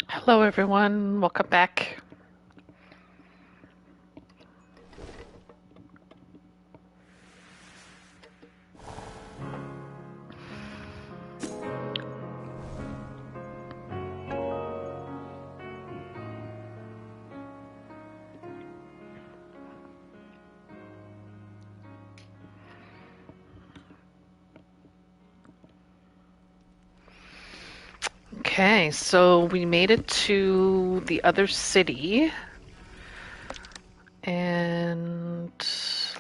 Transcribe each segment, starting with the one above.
Hello, everyone. Welcome back. Okay, so we made it to the other city. And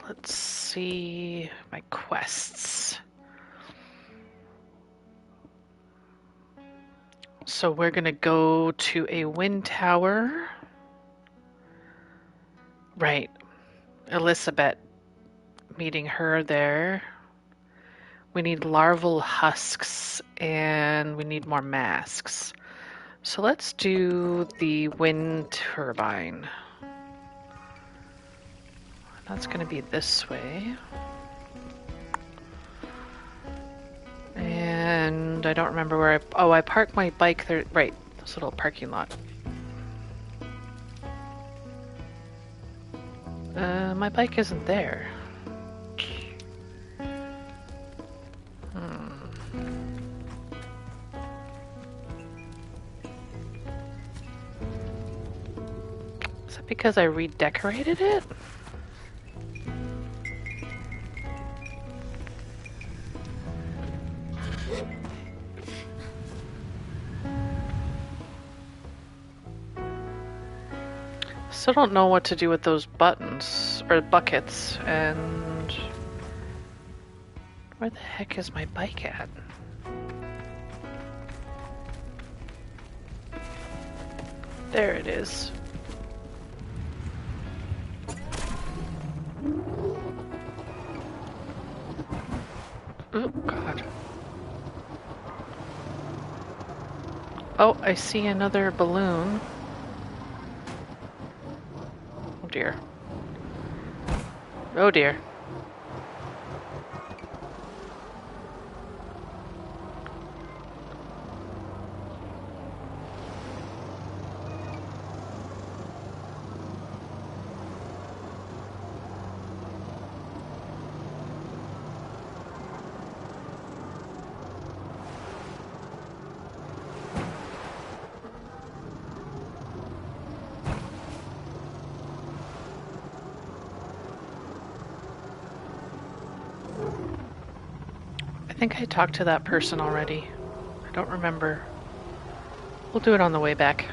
let's see my quests. So we're going to go to a wind tower. Right, Elizabeth, meeting her there. We need larval husks and we need more masks. So let's do the wind turbine. That's going to be this way. And I don't remember where I parked my bike there. Right, this little parking lot. My bike isn't there. Is that because I redecorated it? Still don't know what to do with those buttons or buckets. And where the heck is my bike at? There it is. Oh, God. Oh, I see another balloon. Oh, dear. Oh, dear. I think I talked to that person already. I don't remember. We'll do it on the way back.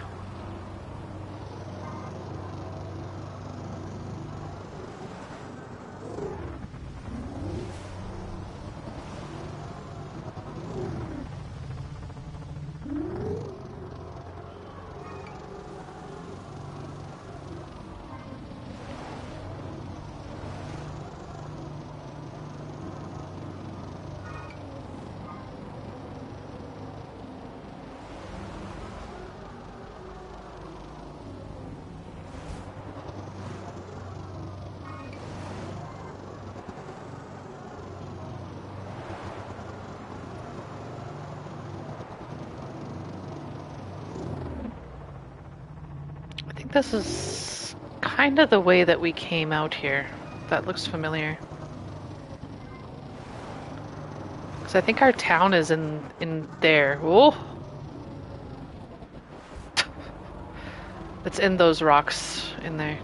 I think this is kind of the way that we came out here. That looks familiar. Because I think our town is in there. Oh! It's in those rocks in there.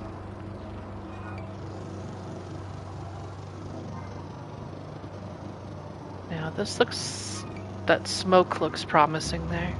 Now this looks... That smoke looks promising there.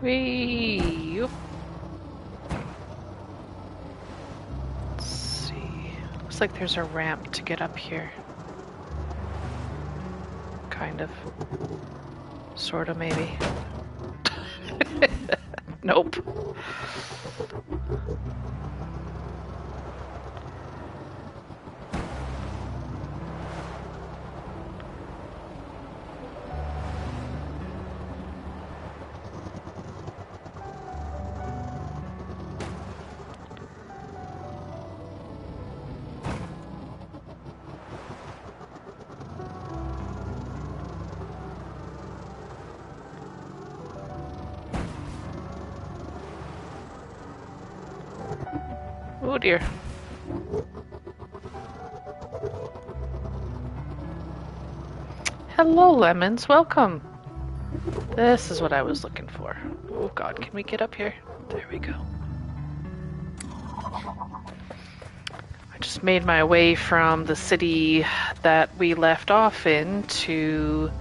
Whee! Let's see. Looks like there's a ramp to get up here. Kind of. Sort of, maybe. Nope. Oh dear. Hello, lemons. Welcome. This is what I was looking for. Oh god, can we get up here? There we go. I just made my way from the city that we left off in to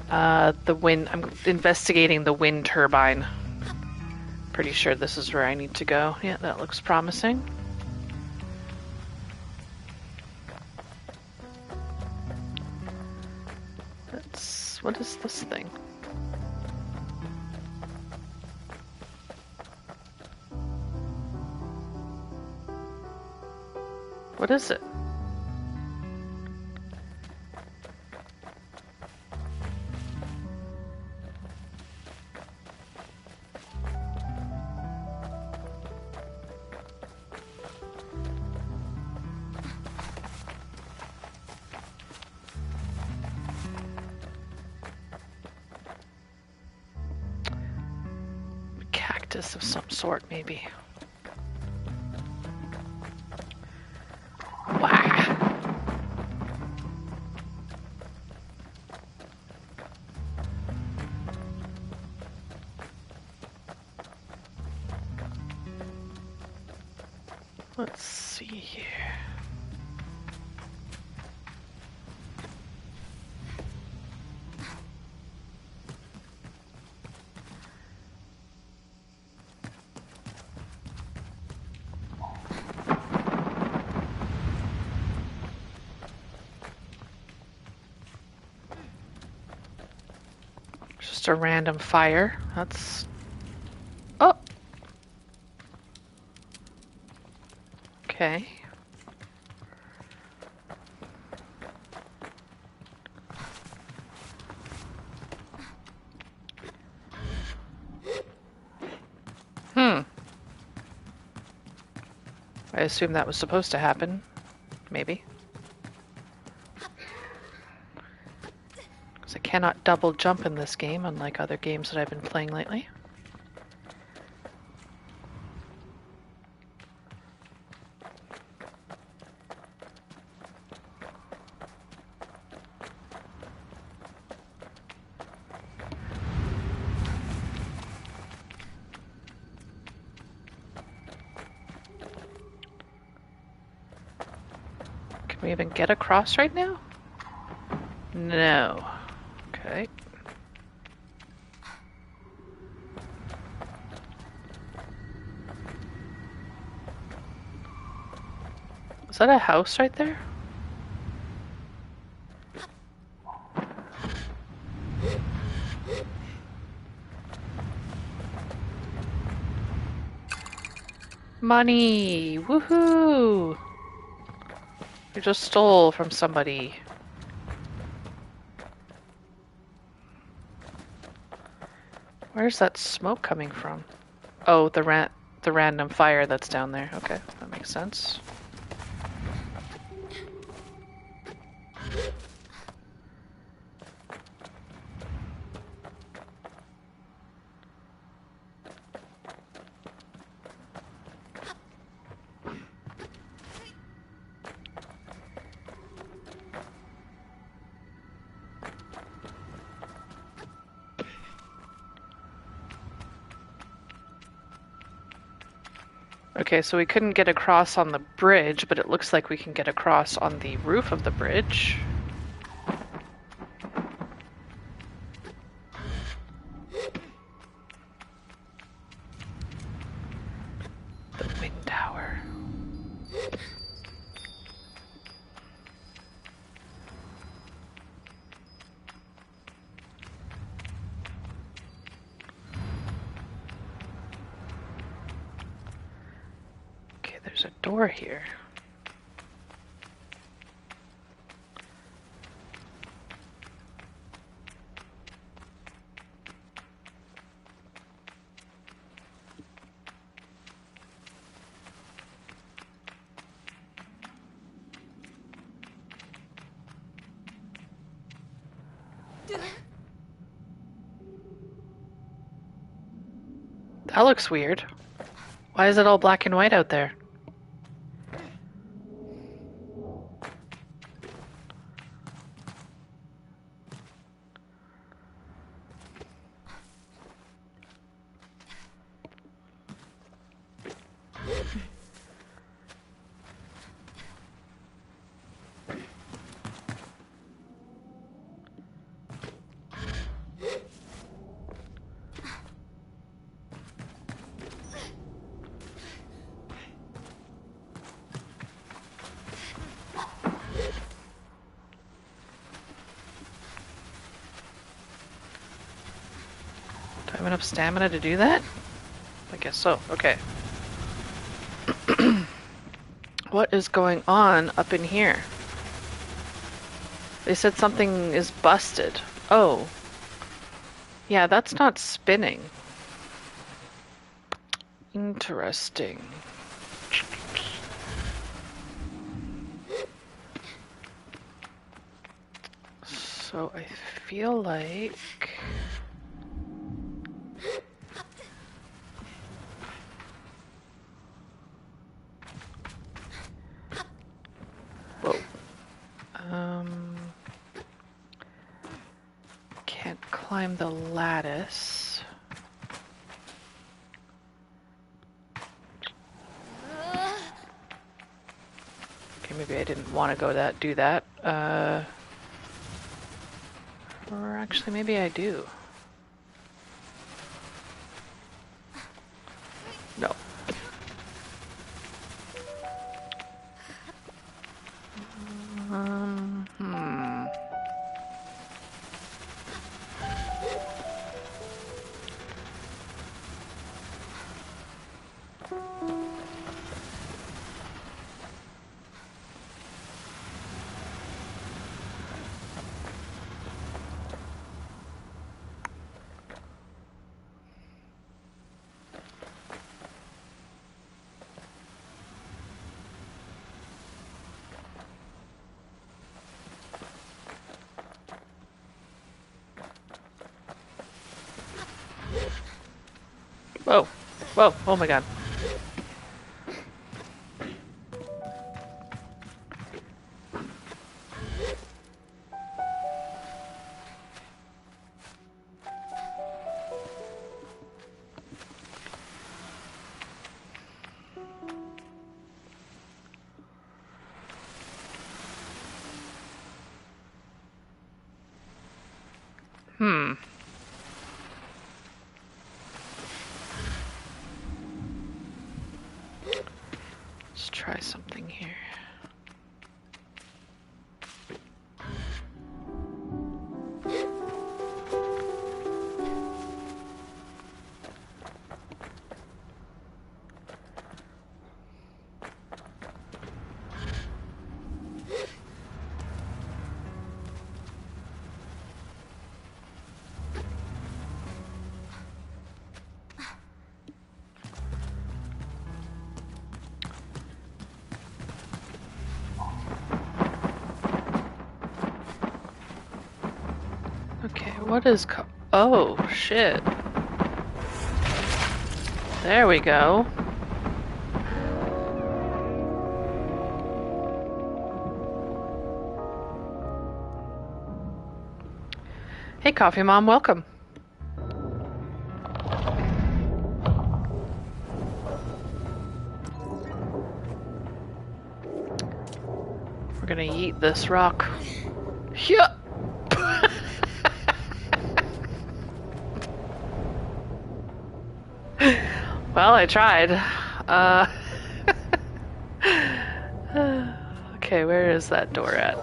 the wind. I'm investigating the wind turbine. Pretty sure this is where I need to go. Yeah, that looks promising. What is this thing? What is it? Of some sort, maybe. Wow. Let's see here. A random fire. That's... Oh! Okay. I assume that was supposed to happen. Maybe. Because I cannot double jump in this game, unlike other games that I've been playing lately. Can we even get across right now? No. Okay. Is that a house right there? Money! Woohoo! I just stole from somebody. Where's that smoke coming from? Oh, the random fire that's down there. Okay, that makes sense. Okay, so we couldn't get across on the bridge, but it looks like we can get across on the roof of the bridge. The wind tower. There's a door here. That looks weird. Why is it all black and white out there? Do I have enough stamina to do that? I guess so. Okay. What is going on up in here? They said something is busted. Oh. Yeah, that's not spinning. Interesting. So I feel like... Whoa. Can't climb the lattice. Okay, maybe I didn't want to do that. Or actually, maybe I do. No. Hmm. Whoa. Whoa. Oh my god. Hmm. Let's try something here. Okay, what is oh, shit. There we go. Hey, Coffee Mom, welcome. We're gonna eat this rock. Yeah. Well, I tried. Okay, where is that door at?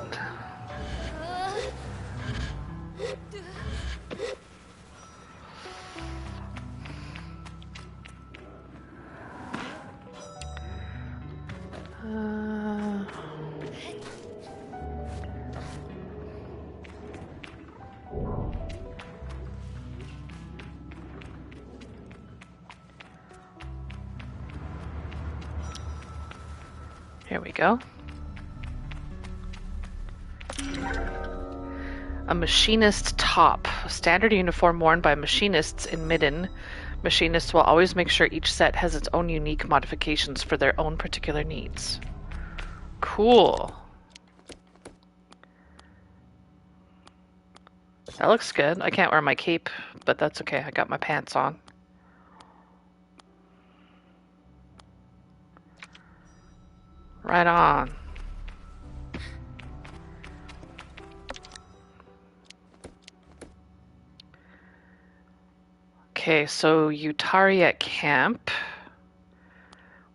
Here we go. A machinist top. A standard uniform worn by machinists in Midden, Machinists will always make sure each set has its own unique modifications for their own particular needs. Cool. That looks good. I can't wear my cape, but that's okay. I got my pants on. Right on. Okay, so Utari at camp.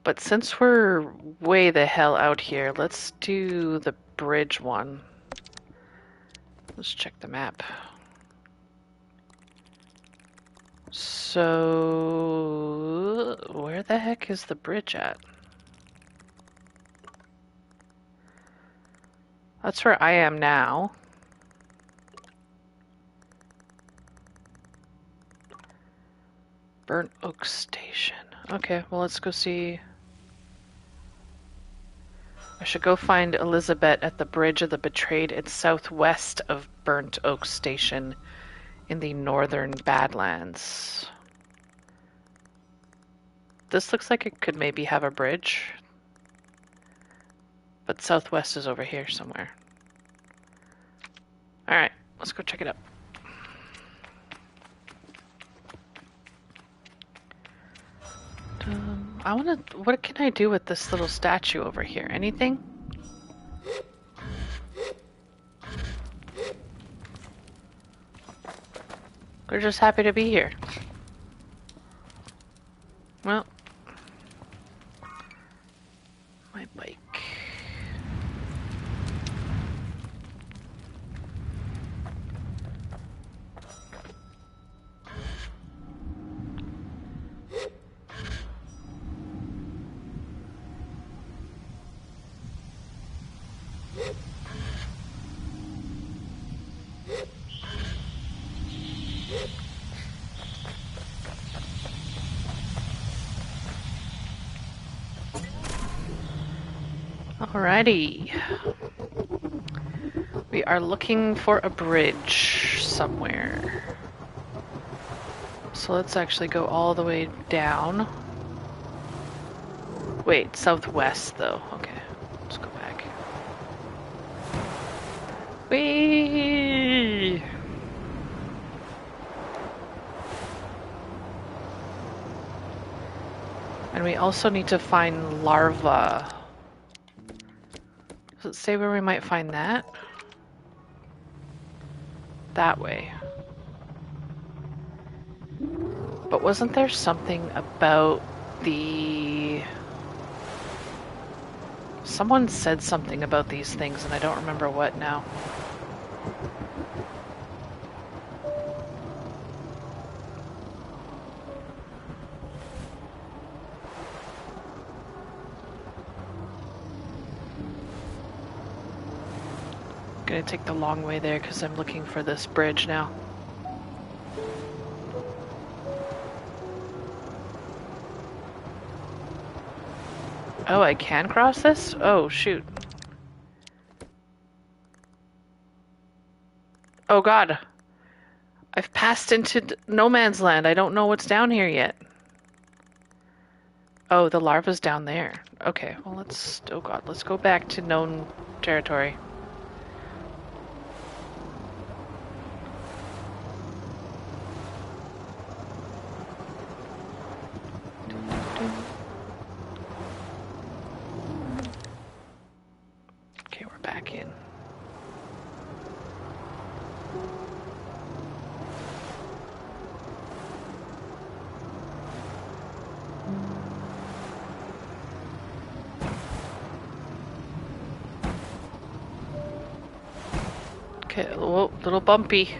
But since we're way the hell out here, let's do the bridge one. Let's check the map. So, where the heck is the bridge at? That's where I am now. Burnt Oak Station. Okay, well, let's go see. I should go find Elizabeth at the Bridge of the Betrayed. It's southwest of Burnt Oak Station in the northern Badlands. This looks like it could maybe have a bridge. But southwest is over here somewhere. Alright, let's go check it out. What can I do with this little statue over here? Anything? We're just happy to be here. Well, my bike. Alrighty. We are looking for a bridge somewhere. So let's actually go all the way down. Wait, southwest though. Okay, let's go back. Whee! And we also need to find larva. Does it say where we might find that? That way. But wasn't there something about the... Someone said something about these things and I don't remember what now. Gonna take the long way there because I'm looking for this bridge now. Oh, I can cross this? Oh, shoot. Oh god. I've passed into no man's land. I don't know what's down here yet. Oh, the larva's down there. Okay, well let's... Oh god, let's go back to known territory. Okay, we're back in. Okay, whoa, little bumpy.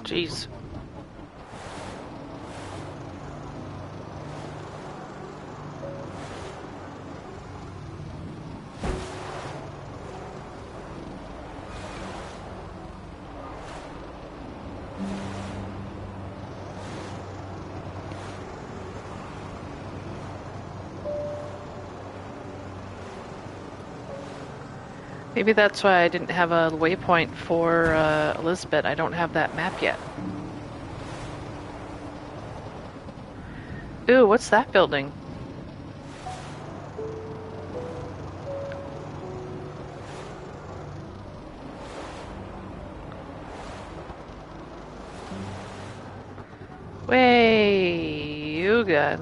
Jeez. Maybe that's why I didn't have a waypoint for Elizabeth. I don't have that map yet. Ooh, what's that building? Way, you good.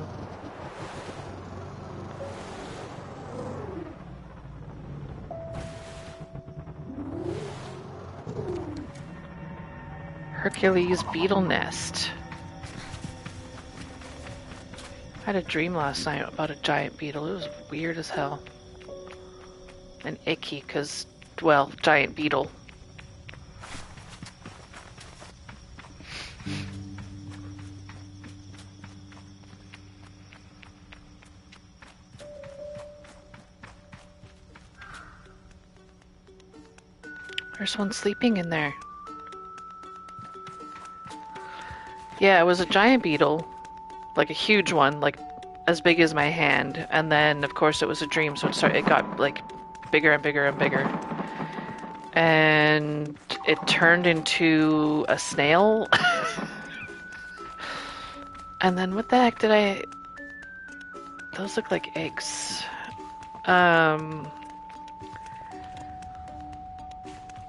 Hercules beetle nest. I had a dream last night about a giant beetle. It was weird as hell. And icky, because, well, giant beetle. There's one sleeping in there. Yeah, it was a giant beetle. Like a huge one, like as big as my hand. And then, of course, it was a dream, so it got like bigger and bigger and bigger. And it turned into a snail. And then what the heck did I... Those look like eggs.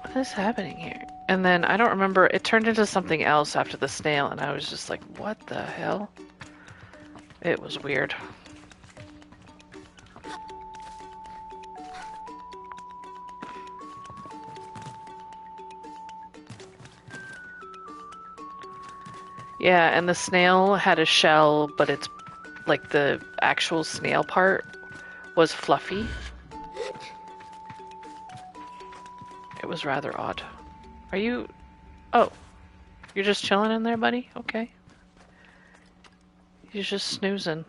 What is happening here? And then I don't remember, it turned into something else after the snail, and I was just like, what the hell? It was weird. Yeah, and the snail had a shell, but it's like the actual snail part was fluffy. It was rather odd. Are you... Oh, you're just chilling in there, buddy? Okay. He's just snoozing.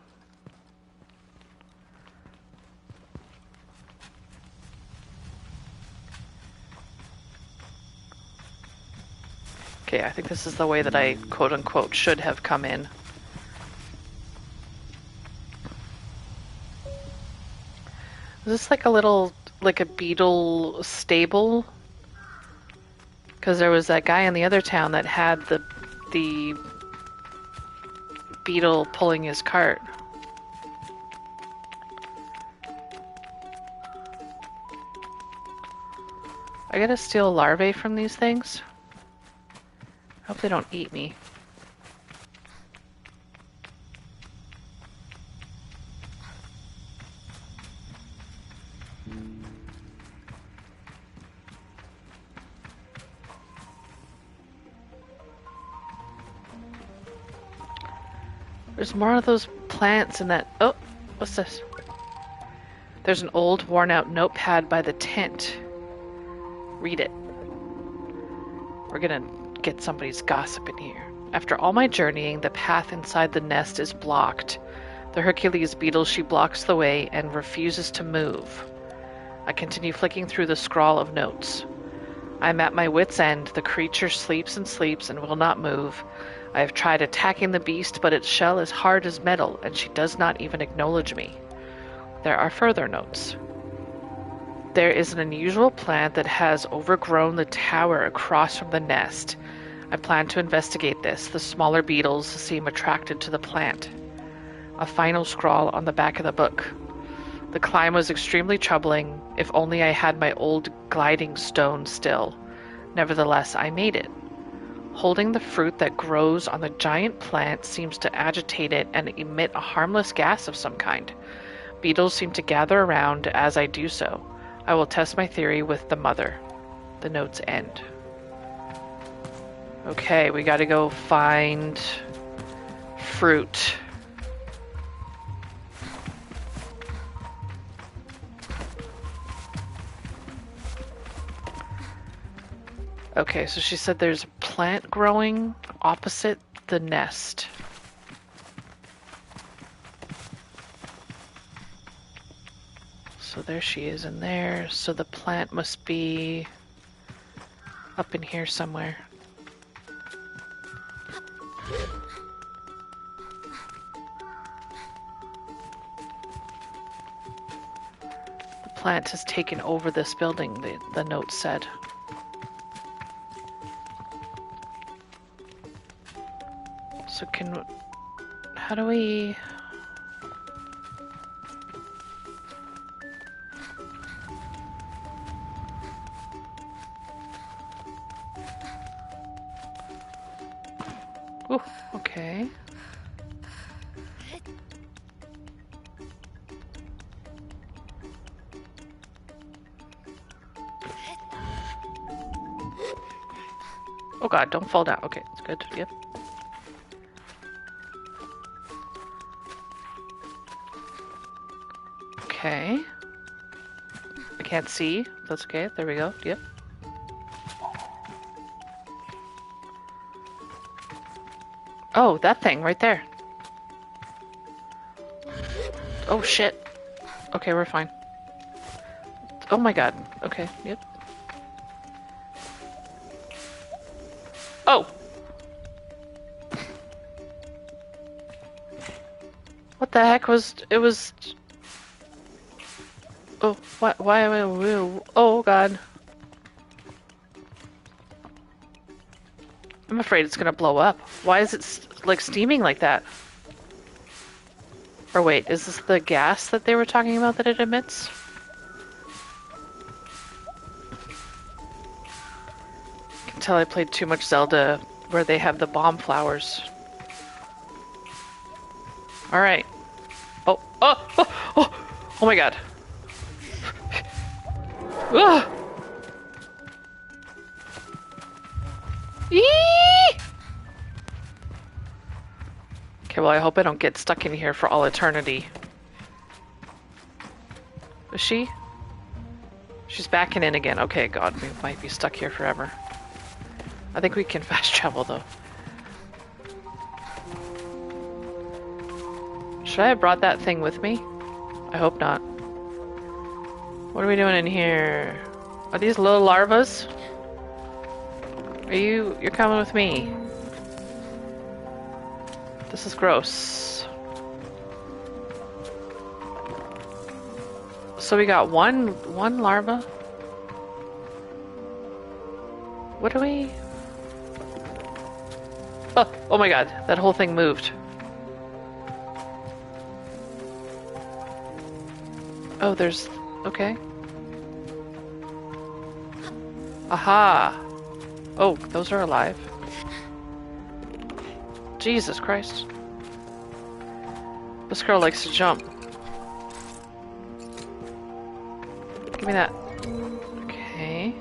Okay, I think this is the way that I quote-unquote should have come in. Is this like a little, like a beetle stable? Because there was that guy in the other town that had the beetle pulling his cart. I gotta steal larvae from these things. I hope they don't eat me. There's more of those plants in that... Oh, what's this? There's an old, worn-out notepad by the tent. Read it. We're gonna get somebody's gossip in here. After all my journeying, the path inside the nest is blocked. The Hercules beetle, she blocks the way and refuses to move. I continue flicking through the scrawl of notes. I'm at my wit's end. The creature sleeps and sleeps and will not move. I have tried attacking the beast, but its shell is hard as metal, and she does not even acknowledge me. There are further notes. There is an unusual plant that has overgrown the tower across from the nest. I plan to investigate this. The smaller beetles seem attracted to the plant. A final scrawl on the back of the book. The climb was extremely troubling. If only I had my old gliding stone still. Nevertheless, I made it. Holding the fruit that grows on the giant plant seems to agitate it and emit a harmless gas of some kind. Beetles seem to gather around as I do so. I will test my theory with the mother. The notes end. Okay, we gotta go find fruit. Okay, so she said there's a plant growing opposite the nest. So there she is in there. So the plant must be up in here somewhere. The plant has taken over this building, the note said. So how do we... Ooh, okay. Oh god, don't fall down. Okay, it's good. Yep. Okay. I can't see. That's okay. There we go. Yep. Oh, that thing right there. Oh shit. Okay, we're fine. Oh my god. Okay, yep. Oh! What the heck was... It was... Oh, why oh god. I'm afraid it's gonna blow up. Why is it like steaming like that? Or wait, is this the gas that they were talking about that it emits? I can tell I played too much Zelda where they have the bomb flowers. Alright. Oh, oh, oh, oh, oh my god. Ugh. Eee! Okay, well I hope I don't get stuck in here for all eternity. Is she? She's backing in again. Okay, god, we might be stuck here forever. I think we can fast travel though. Should I have brought that thing with me? I hope not. What are we doing in here? Are these little larvas? You're coming with me. This is gross. So we got one larva? What do we... Oh my god, that whole thing moved. Oh, there's... Okay. Aha! Oh, those are alive. Jesus Christ. This girl likes to jump. Give me that. Okay.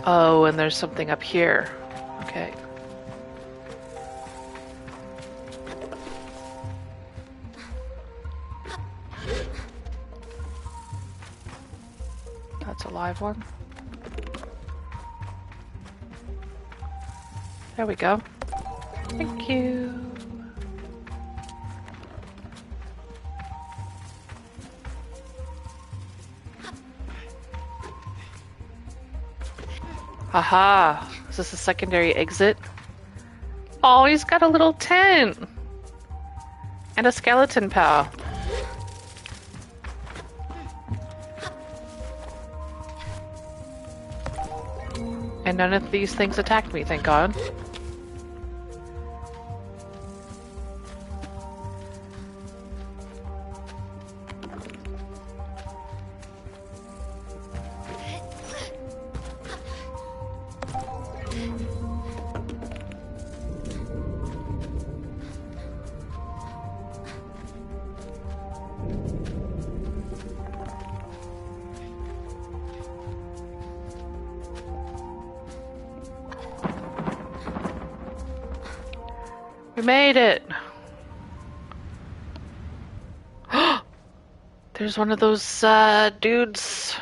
Oh, and there's something up here. Okay. That's a live one. There we go. Thank you. Haha. Is this a secondary exit? Oh, he's got a little tent. And a skeleton pal. And none of these things attacked me, thank God. We made it! There's one of those dudes.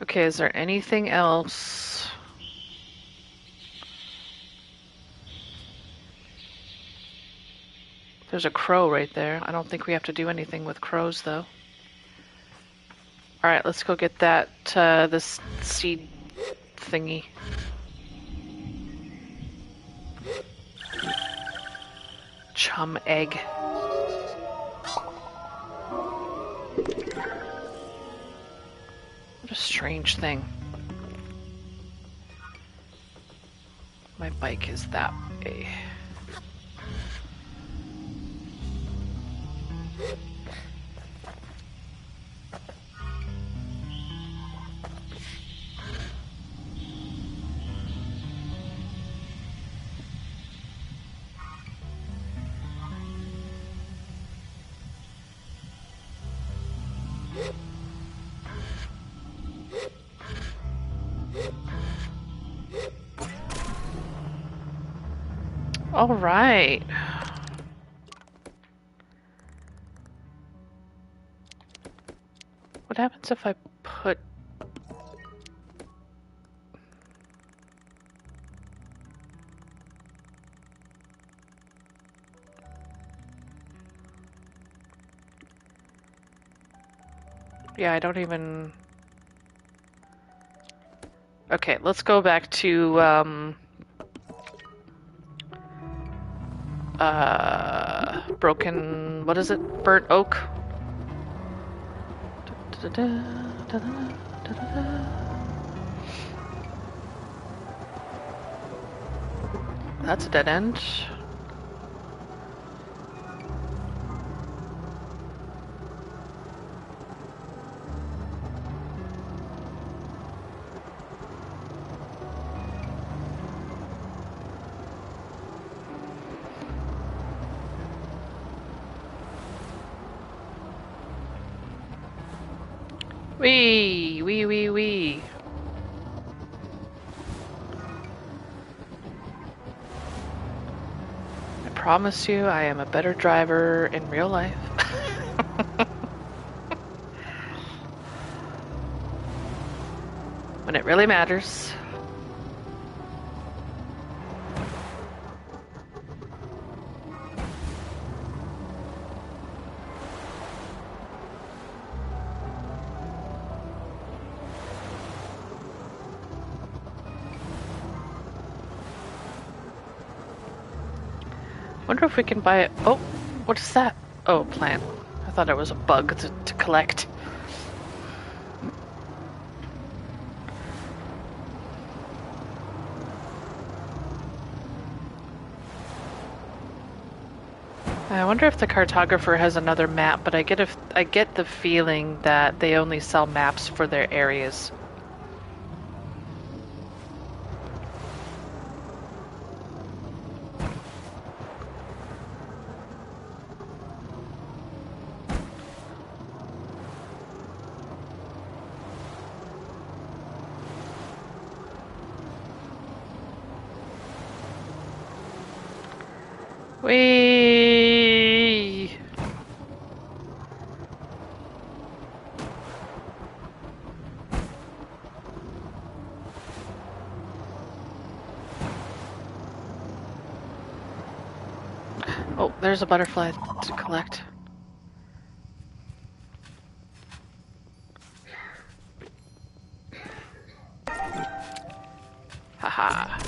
Okay, is there anything else? There's a crow right there. I don't think we have to do anything with crows though. Alright, let's go get that, this seed thingy. Chum egg. What a strange thing. My bike is that way. All right. What happens if I put... Yeah, I don't even... Okay, let's go back to, broken... What is it? Burnt oak? That's a dead end. Wee. I promise you, I am a better driver in real life. When it really matters. Wonder if we can buy it. Oh, what is that? Oh, a plant. I thought it was a bug to collect. I wonder if the cartographer has another map, but I get the feeling that they only sell maps for their areas. Whee! Oh, there's a butterfly to collect. Haha.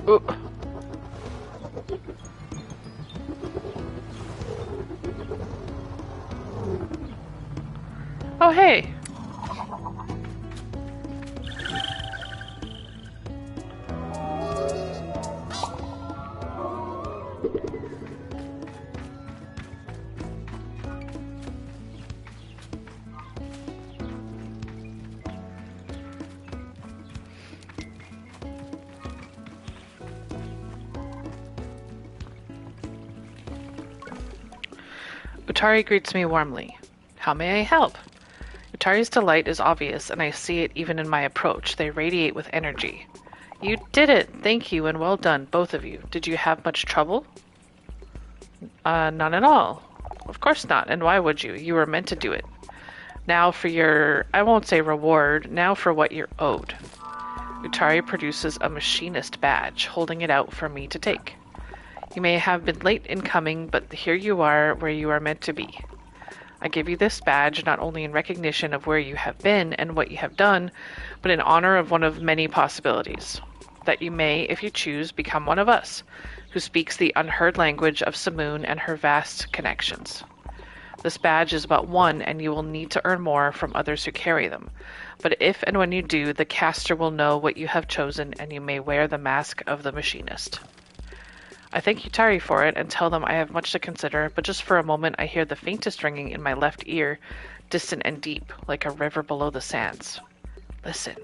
Ooh. Oh, hey. Utari greets me warmly. How may I help? Utari's delight is obvious, and I see it even in my approach. They radiate with energy. You did it! Thank you, and well done, both of you. Did you have much trouble? None at all. Of course not, and why would you? You were meant to do it. Now for your, I won't say reward, now for what you're owed. Utari produces a machinist badge, holding it out for me to take. You may have been late in coming, but here you are where you are meant to be. I give you this badge not only in recognition of where you have been and what you have done, but in honor of one of many possibilities. That you may, if you choose, become one of us, who speaks the unheard language of Simoon and her vast connections. This badge is but one, and you will need to earn more from others who carry them. But if and when you do, the caster will know what you have chosen, and you may wear the mask of the machinist. I thank Utari for it and tell them I have much to consider, but just for a moment I hear the faintest ringing in my left ear, distant and deep, like a river below the sands. Listen.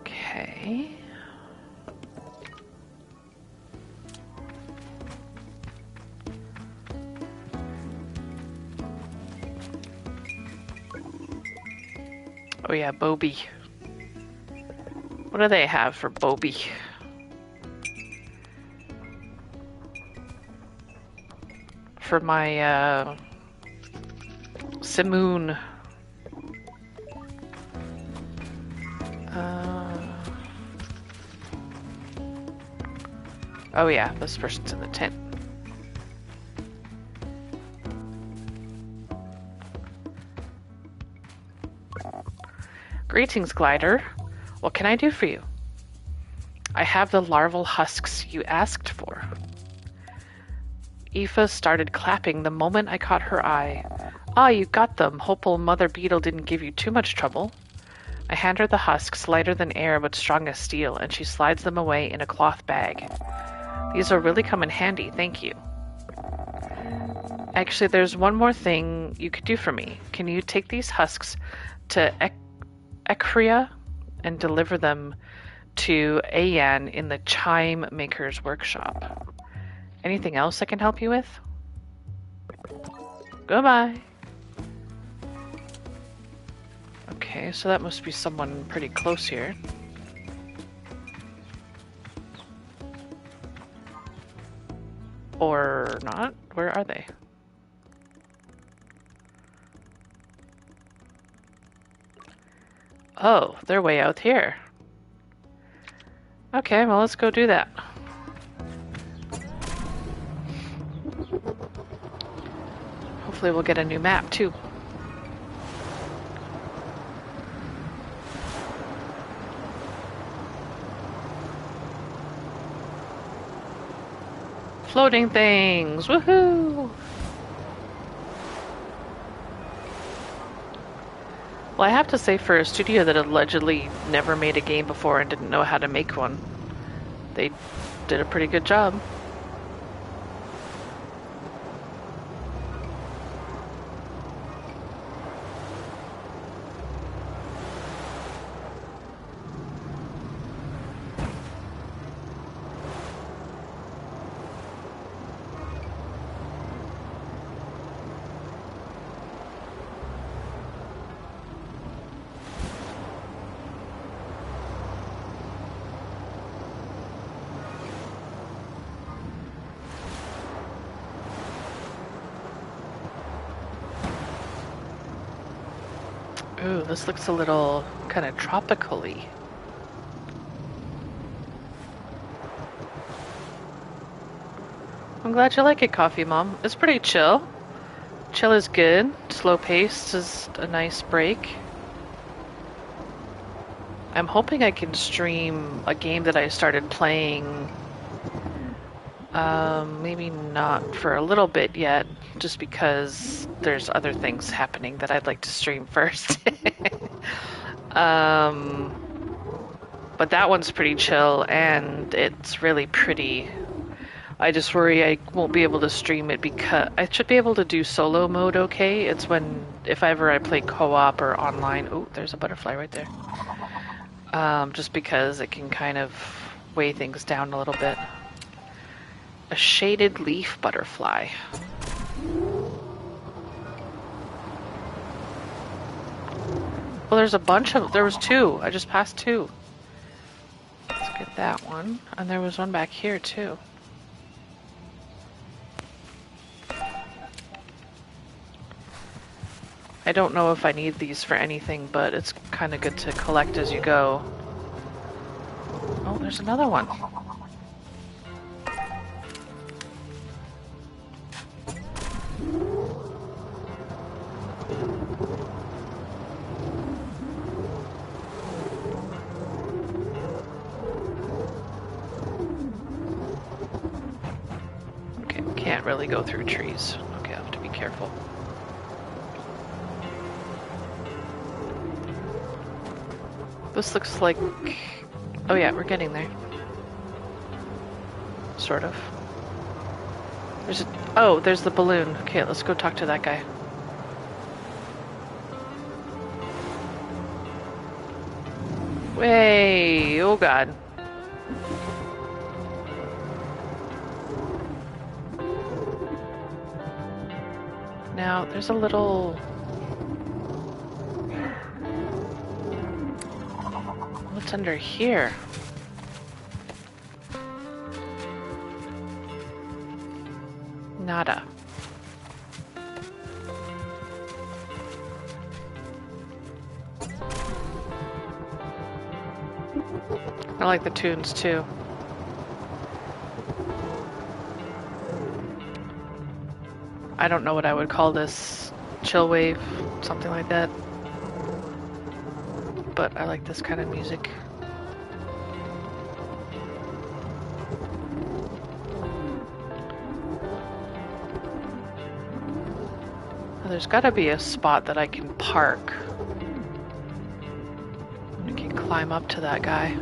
Okay. Oh yeah, Bobby. What do they have for Bobby? For my, Simoon. Oh yeah, this person's in the tent. Greetings, Glider. What can I do for you? I have the larval husks you asked for. Aoife started clapping the moment I caught her eye. Ah, you got them. Hopeful Mother Beetle didn't give you too much trouble. I hand her the husks, lighter than air but strong as steel, and she slides them away in a cloth bag. These will really come in handy, thank you. Actually, there's one more thing you could do for me. Can you take these husks to Ekria and deliver them to Ayan in the Chime Maker's workshop? Anything else I can help you with? Goodbye. Okay, so that must be someone pretty close here. Or not? Where are they? Oh, they're way out here. Okay, well, let's go do that. Hopefully we'll get a new map, too. Floating things! Woohoo! Well, I have to say, for a studio that allegedly never made a game before and didn't know how to make one, they did a pretty good job. Ooh, this looks a little kind of tropical-y. I'm glad you like it, Coffee Mom. It's pretty chill. Chill is good. Slow paced is a nice break. I'm hoping I can stream a game that I started playing. Maybe not for a little bit yet, just because there's other things happening that I'd like to stream first. But that one's pretty chill and it's really pretty. I just worry I won't be able to stream it because I should be able to do solo mode okay. It's when, if ever I play co-op or online. Oh, there's a butterfly right there. Just because it can kind of weigh things down a little bit. A shaded leaf butterfly. Well, there's a bunch of, there was two. I just passed two. Let's get that one. And there was one back here too. I don't know if I need these for anything, but it's kind of good to collect as you go. Oh, there's another one. Okay, can't really go through trees. Okay, I have to be careful. This looks like... Oh yeah, we're getting there. Sort of. There's a... Oh, there's the balloon. Okay, let's go talk to that guy. Way! Oh god. Now, there's a little... What's under here? Nada. I like the tunes too. I don't know what I would call this. Chill wave, something like that. But I like this kind of music. There's gotta be a spot that I can park. I can climb up to that guy.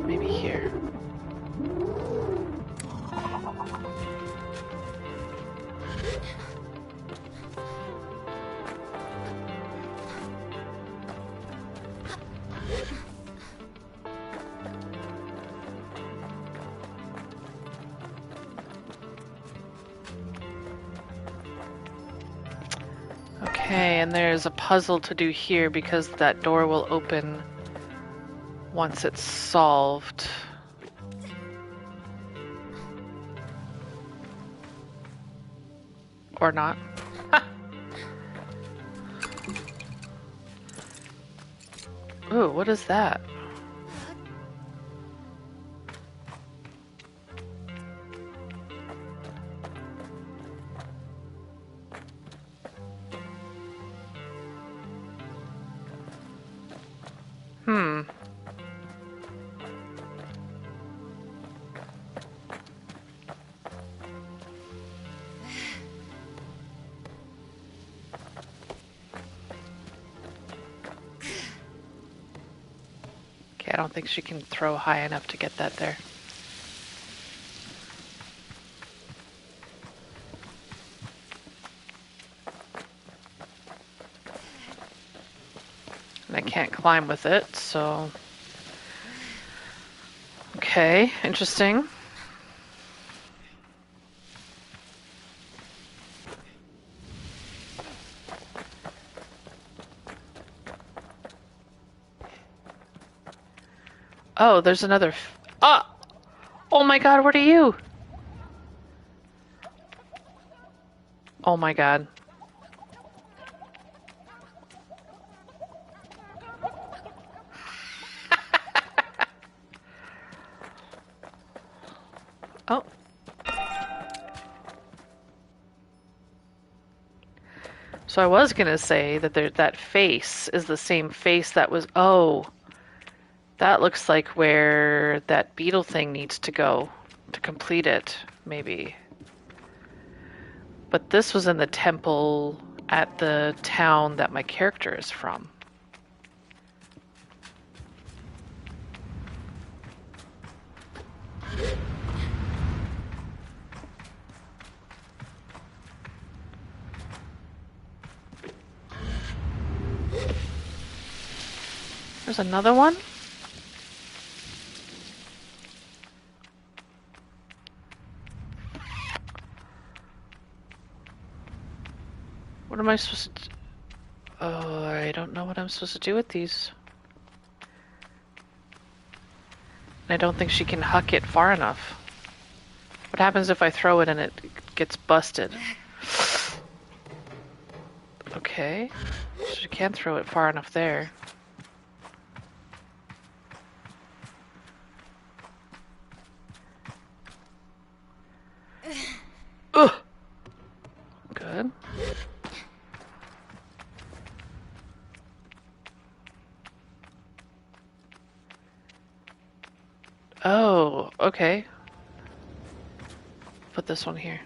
Maybe here. Okay, and there's a puzzle to do here because that door will open once it's solved. Or not. Ooh, what is that? Okay, I don't think she can throw high enough to get that there. And I can't climb with it, so... Okay, interesting. Oh, there's another... Ah! Oh my god, what are you? Oh my god. Oh. So I was gonna say that that face is the same face that was... Oh. That looks like where that beetle thing needs to go to complete it, maybe. But this was in the temple at the town that my character is from. There's another one? What am I supposed to... Oh, I don't know what I'm supposed to do with these. I don't think she can huck it far enough. What happens if I throw it and it gets busted? Okay. She can't throw it far enough there. Ugh! Good. Oh, okay. Put this one here.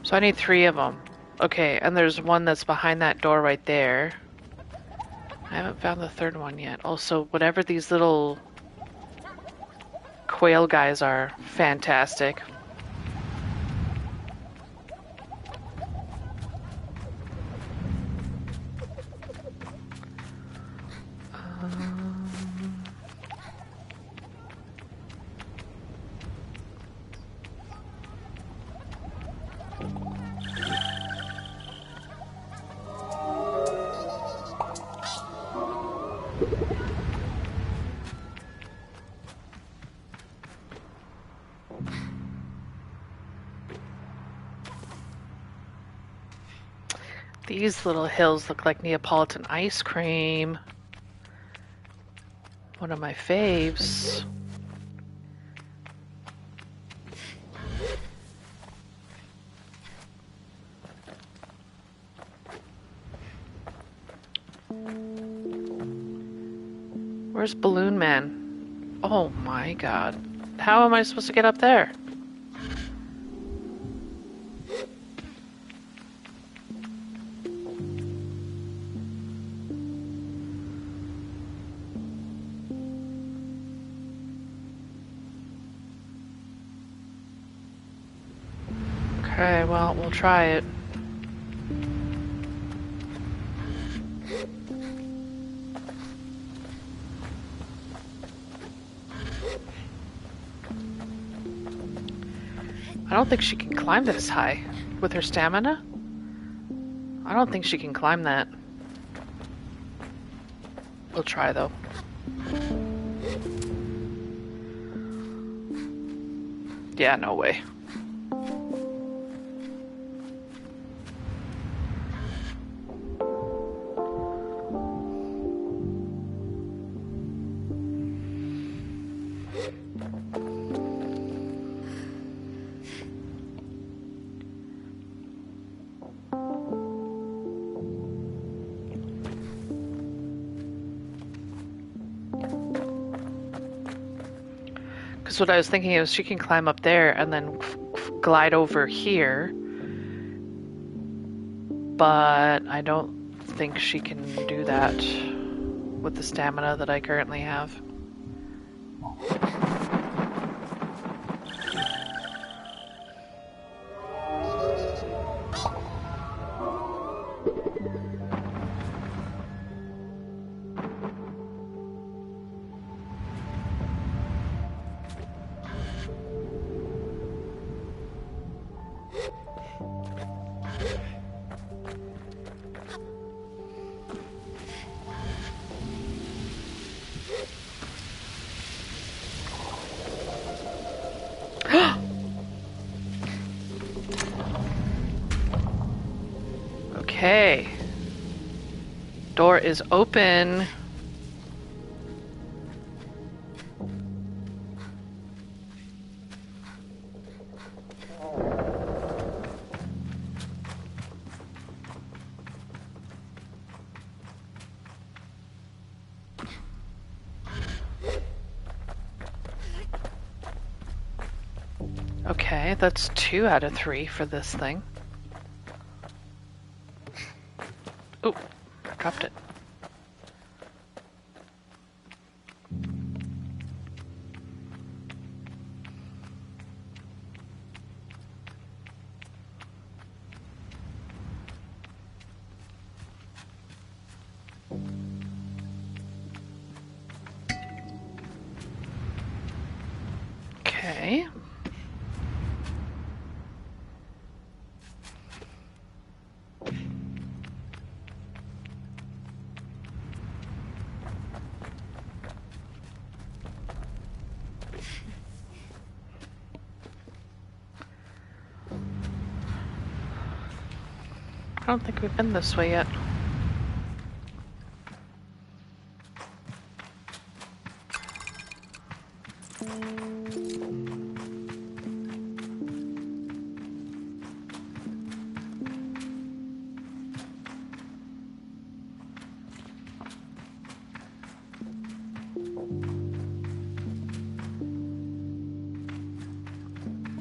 So I need 3 of them. Okay, and there's one that's behind that door right there. I haven't found the 3rd one yet. Also, whatever these little quail guys are, fantastic. These little hills look like Neapolitan ice cream. One of my faves. Where's Balloon Man? Oh my god. How am I supposed to get up there? Okay, well, we'll try it. I don't think she can climb this high with her stamina. I don't think she can climb that. We'll try though. Yeah, no way. Because what I was thinking is she can climb up there and then glide over here. But I don't think she can do that with the stamina that I currently have. Okay. Door is open. Okay, that's 2 out of 3 for this thing. Oh, dropped it. Okay. don't think we've been this way yet.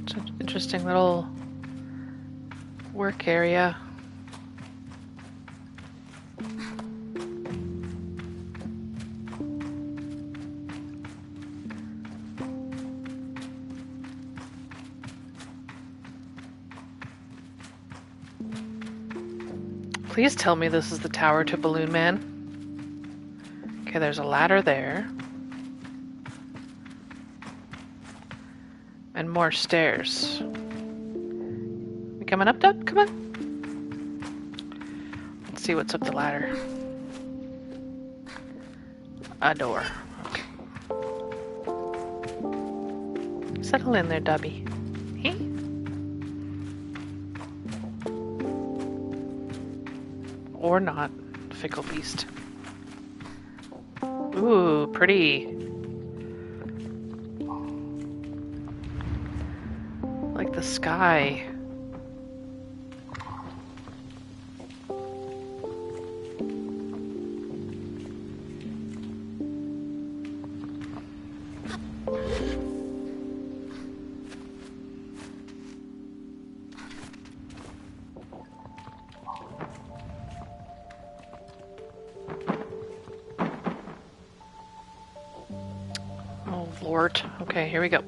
It's an interesting little work area. Please tell me this is the tower to Balloon Man. Okay, there's a ladder there. And more stairs. We coming up, Dub? Come on. Let's see what's up the ladder. A door. Okay. Settle in there, Dubby. Hey? Or not. Fickle beast. Ooh, pretty. Like the sky. Oh, Lord. Okay, here we go.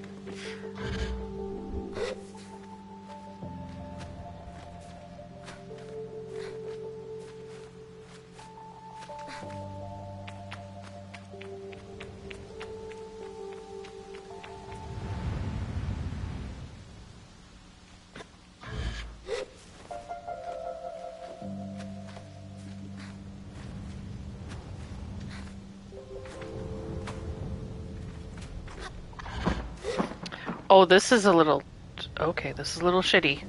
Oh, this is a little... Okay, this is a little shitty.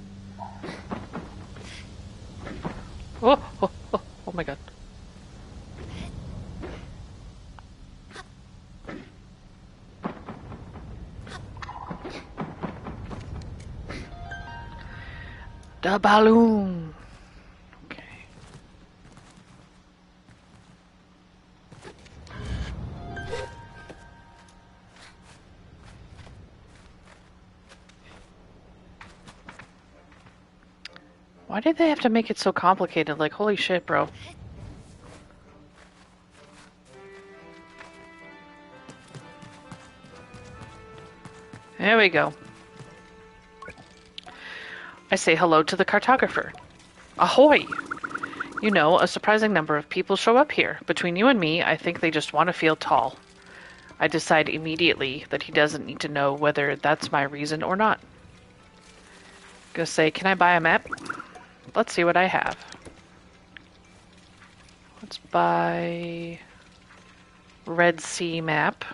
Oh my god. The balloon. Okay. Why did they have to make it so complicated? Like, holy shit, bro. There we go. I say hello to the cartographer. Ahoy! You know, a surprising number of people show up here. Between you and me, I think they just want to feel tall. I decide immediately that he doesn't need to know whether that's my reason or not. Go say, can I buy a map? Let's see what I have. Let's buy Red Sea map.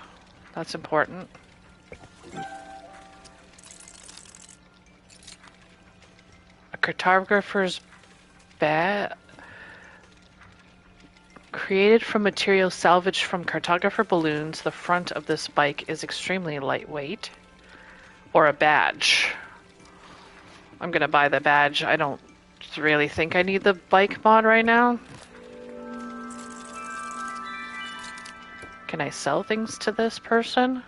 That's important. A cartographer's bag. Created from materials salvaged from cartographer balloons, the front of this bike is extremely lightweight. Or a badge. I'm gonna buy the badge. I don't really think I need the bike mod right now. Can I sell things to this person?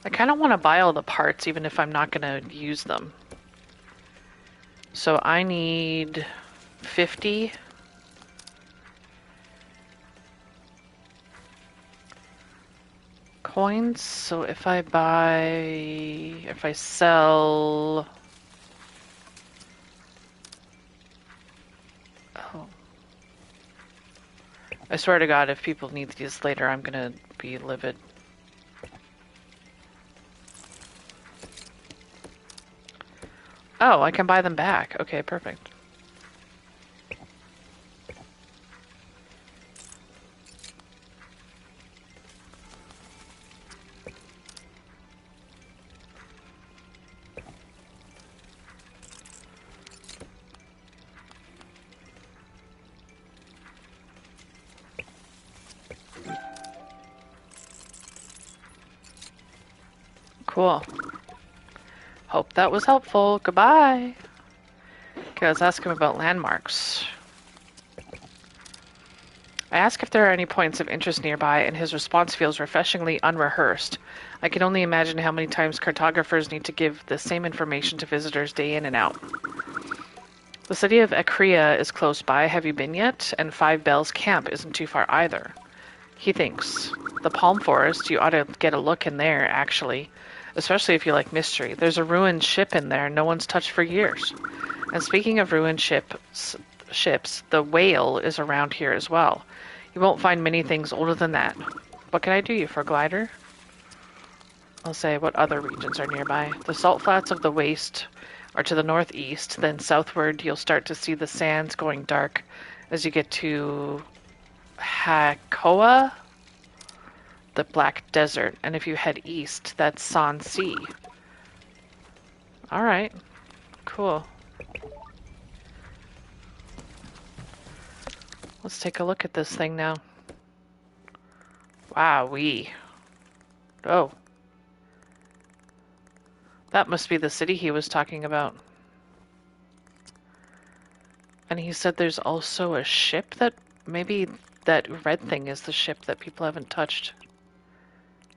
I kind of want to buy all the parts even if I'm not going to use them. So I need 50. Coins. So if I sell... Oh. I swear to God, if people need these later, I'm gonna be livid. Oh, I can buy them back. Okay, perfect. Cool. Hope that was helpful. Goodbye. Okay, let's ask him about landmarks. I ask if there are any points of interest nearby, and his response feels refreshingly unrehearsed. I can only imagine how many times cartographers need to give the same information to visitors day in and out. The city of Akria is close by. Have you been yet? And Five Bells Camp isn't too far either. He thinks. The Palm Forest, you ought to get a look in there, actually. Especially if you like mystery. There's a ruined ship in there no one's touched for years. And speaking of ruined ships, the Whale is around here as well. You won't find many things older than that. What can I do you for a glider? I'll say what other regions are nearby. The salt flats of the waste are to the northeast. Then southward you'll start to see the sands going dark as you get to Hakoa, the Black Desert. And if you head east, that's San Sea. Alright. Cool. Let's take a look at this thing now. Wowee. Oh. That must be the city he was talking about. And he said there's also a ship that... Maybe that red thing is the ship that people haven't touched.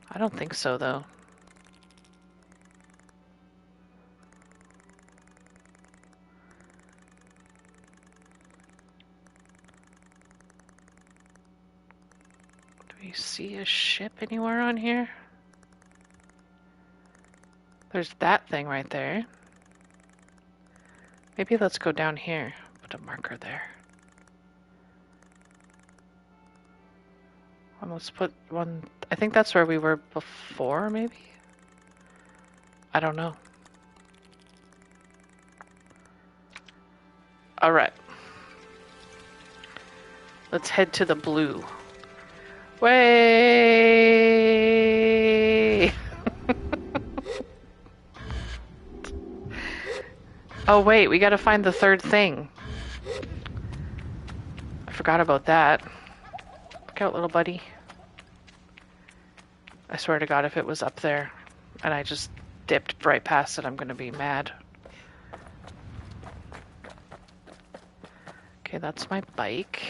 I don't think so, though. Do we see a ship anywhere on here? There's that thing right there. Maybe let's go down here. Put a marker there. And let's put one... I think that's where we were before, maybe? I don't know. Alright. Let's head to the blue. Way! Oh wait, we gotta find the third thing. I forgot about that. Look out, little buddy. I swear to God, if it was up there and I just dipped right past it, I'm gonna be mad. Okay, that's my bike.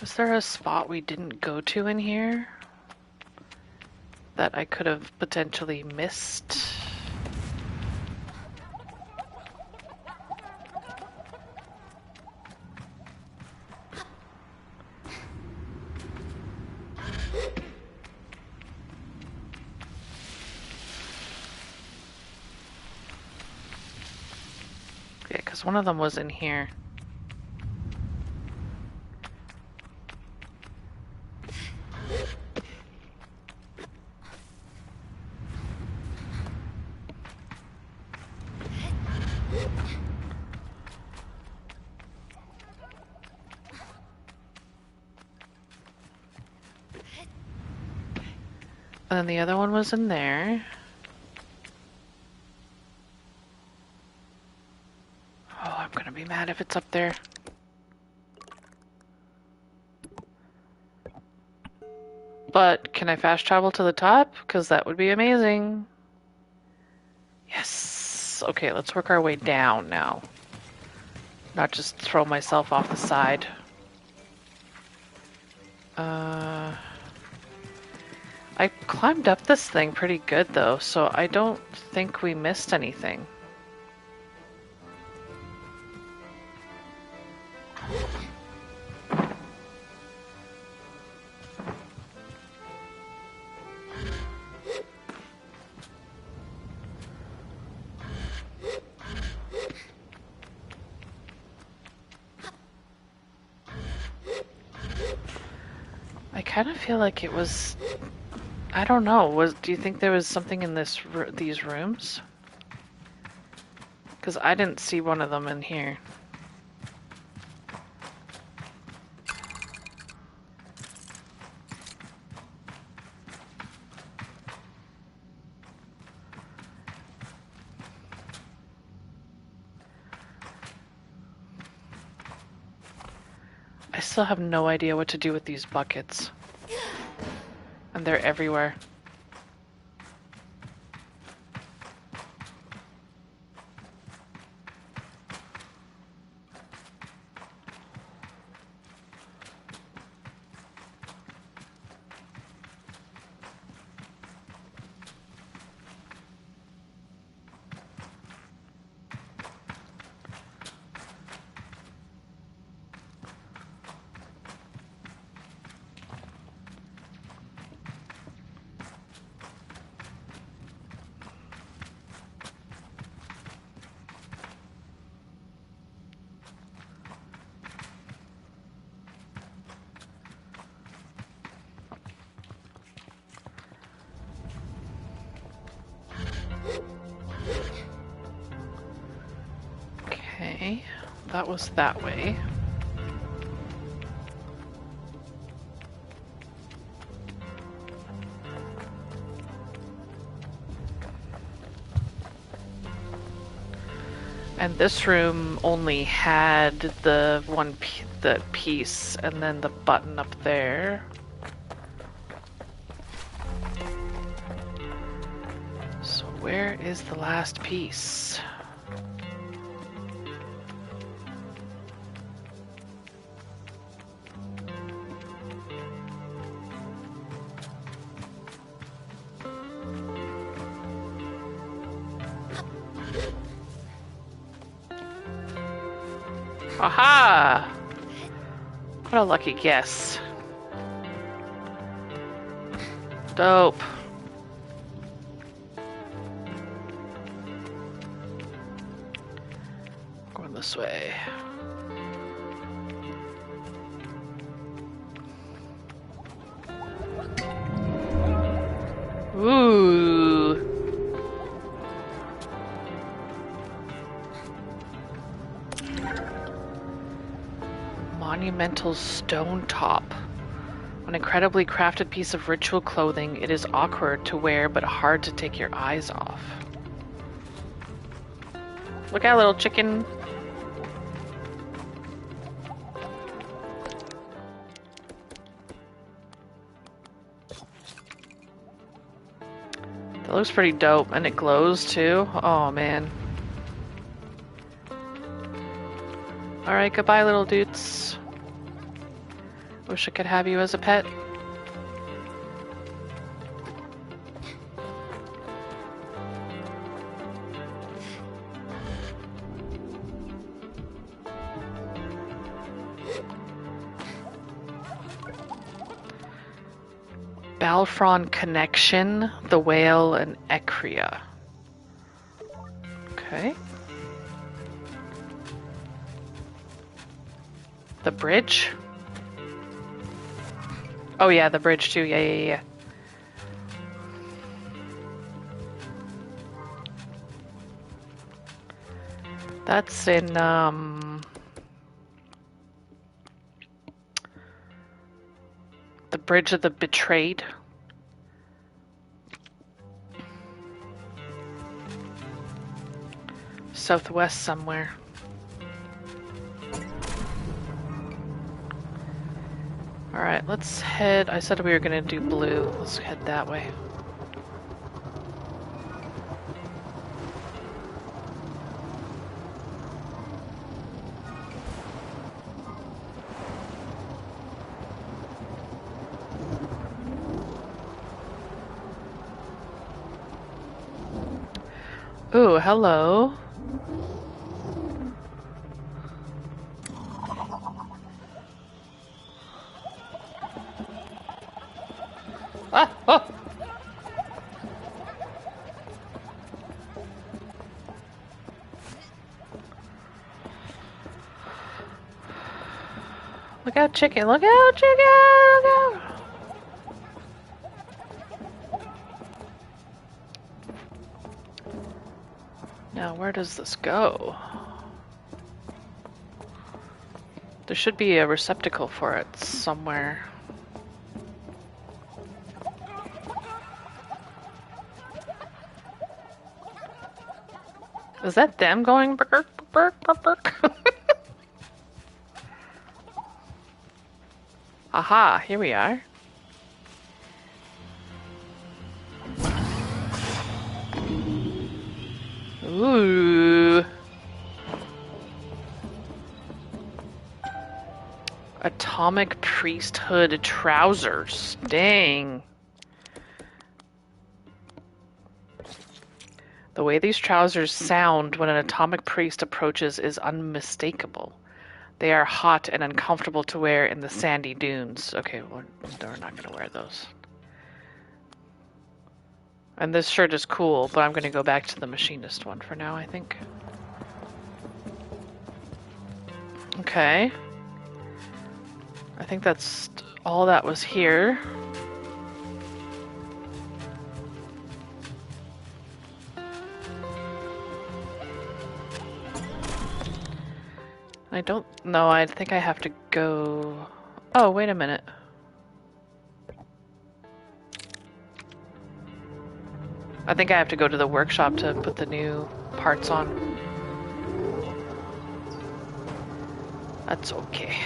Was there a spot we didn't go to in here that I could have potentially missed? Yeah, because one of them was in here. And then the other one was in there. Oh, I'm gonna be mad if it's up there. But can I fast travel to the top? Because that would be amazing. Yes. Okay, let's work our way down now. Not just throw myself off the side. I climbed up this thing pretty good though, so I don't think we missed anything. kind of feel like it was... I don't know. Do you think there was something in these rooms? Because I didn't see one of them in here. I still have no idea what to do with these buckets. And they're everywhere. Okay, that was that way. And this room only had the the piece and then the button up there. So where is the last piece? Aha! What a lucky guess. Dope. Going this way. Ooh. Monumental stone top. An incredibly crafted piece of ritual clothing. It is awkward to wear, but hard to take your eyes off. Look out, little chicken. That looks pretty dope, and it glows too. Oh man. Alright, goodbye, little dudes. Wish I could have you as a pet. Balfron Connection, the Whale, and Ecria. Okay. The bridge? Oh yeah, the bridge too. Yeah. That's in, the Bridge of the Betrayed. Southwest somewhere. Alright, let's head... I said we were gonna do blue. Let's head that way. Ooh, hello. Ah! Oh! Look out, chicken! Look out, chicken! Look out! where does this go? There should be a receptacle for it somewhere. Is that them going burk, burk, burk, burk? Aha, here we are. Ooh. Atomic priesthood trousers. Dang. The way these trousers sound when an atomic priest approaches is unmistakable. They are hot and uncomfortable to wear in the sandy dunes. Okay, well, we're not going to wear those. And this shirt is cool, but I'm going to go back to the machinist one for now, I think. Okay. I think that's all that was here. I don't know, I think I have to go... Oh, wait a minute. I think I have to go to the workshop to put the new parts on. That's okay.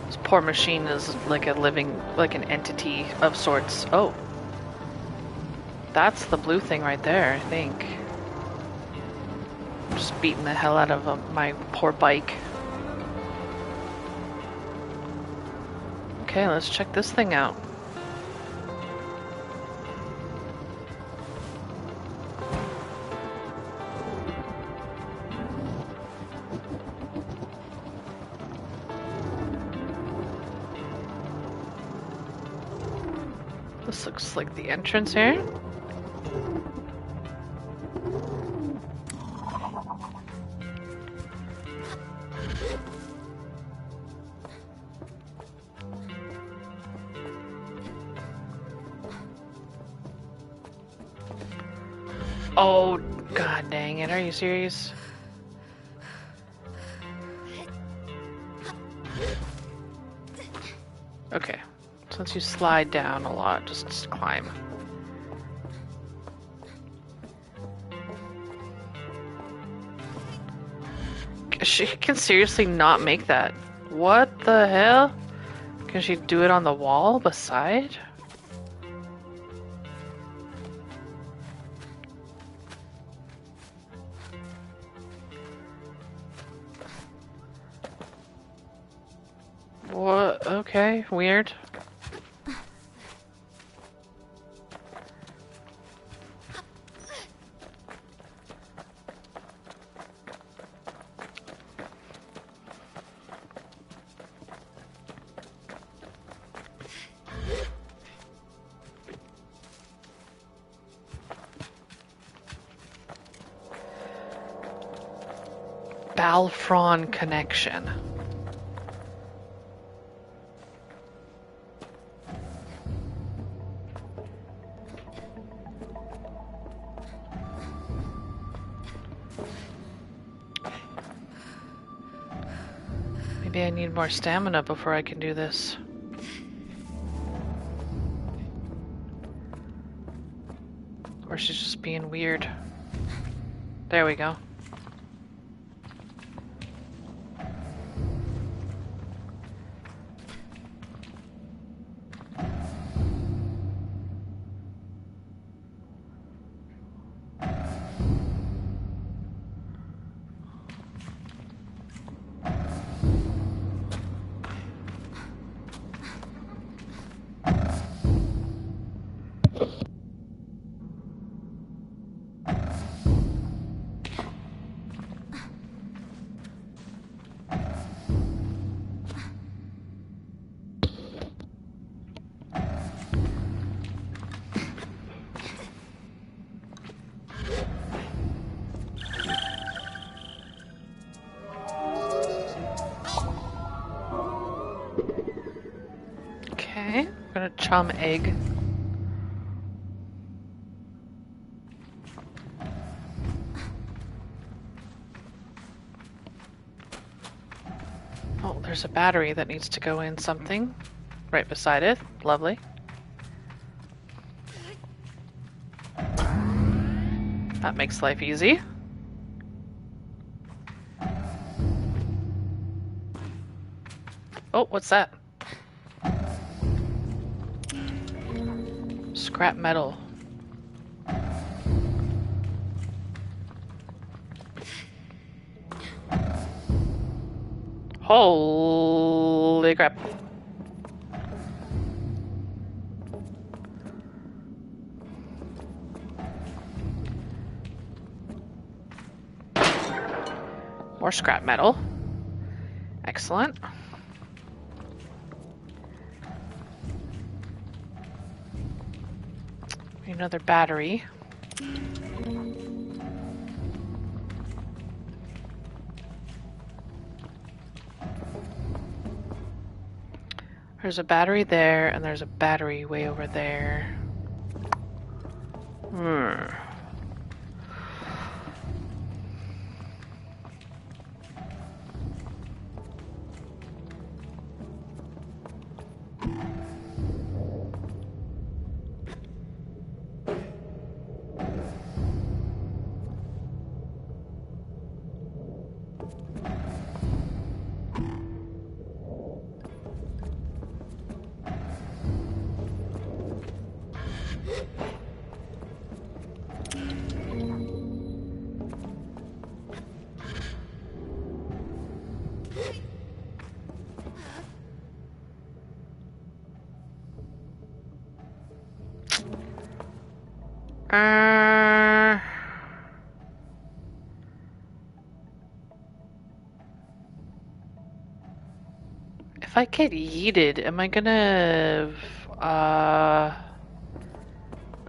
This poor machine is like a living, like an entity of sorts. Oh. That's the blue thing right there, I think. I'm just beating the hell out of my poor bike. Okay, let's check this thing out. This looks like the entrance here. Oh, god dang it, are you serious? Okay, since you slide down a lot, just climb. She can seriously not make that. What the hell? Can she do it on the wall beside? What? Okay, weird. Balfron connection. Maybe I need more stamina before I can do this. Or she's just being weird. There we go. Okay, I'm gonna chum egg. Oh, there's a battery that needs to go in something. Right beside it. Lovely. That makes life easy. Oh, what's that? Scrap metal. Holy crap. More scrap metal. Excellent. Another battery. There's a battery there, and there's a battery way over there. If I get yeeted, am I gonna...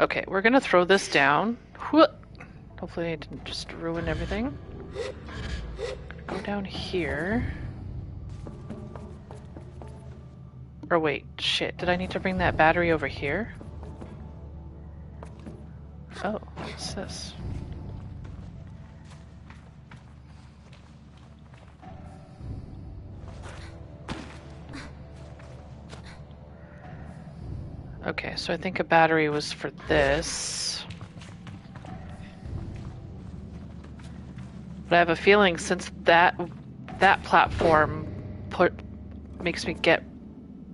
Okay, we're gonna throw this down. Hopefully I didn't just ruin everything. Go down here. Or wait, shit, did I need to bring that battery over here? Oh, what's this? Okay, so I think a battery was for this. But I have a feeling since that platform makes me get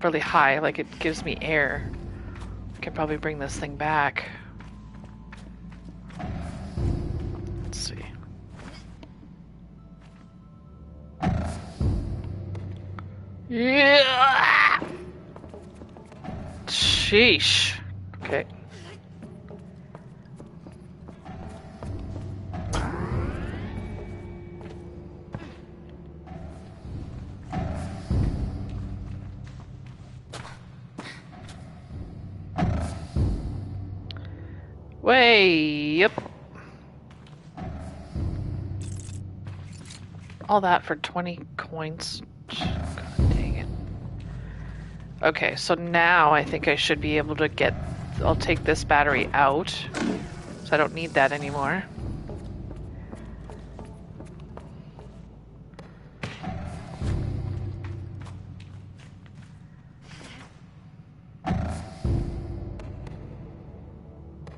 really high, like it gives me air, I can probably bring this thing back. Let's see. Yeah! Sheesh. Okay. Yep. All that for 20 coins. God dang it. Okay, so now I think I should be able to get... I'll take this battery out, so I don't need that anymore.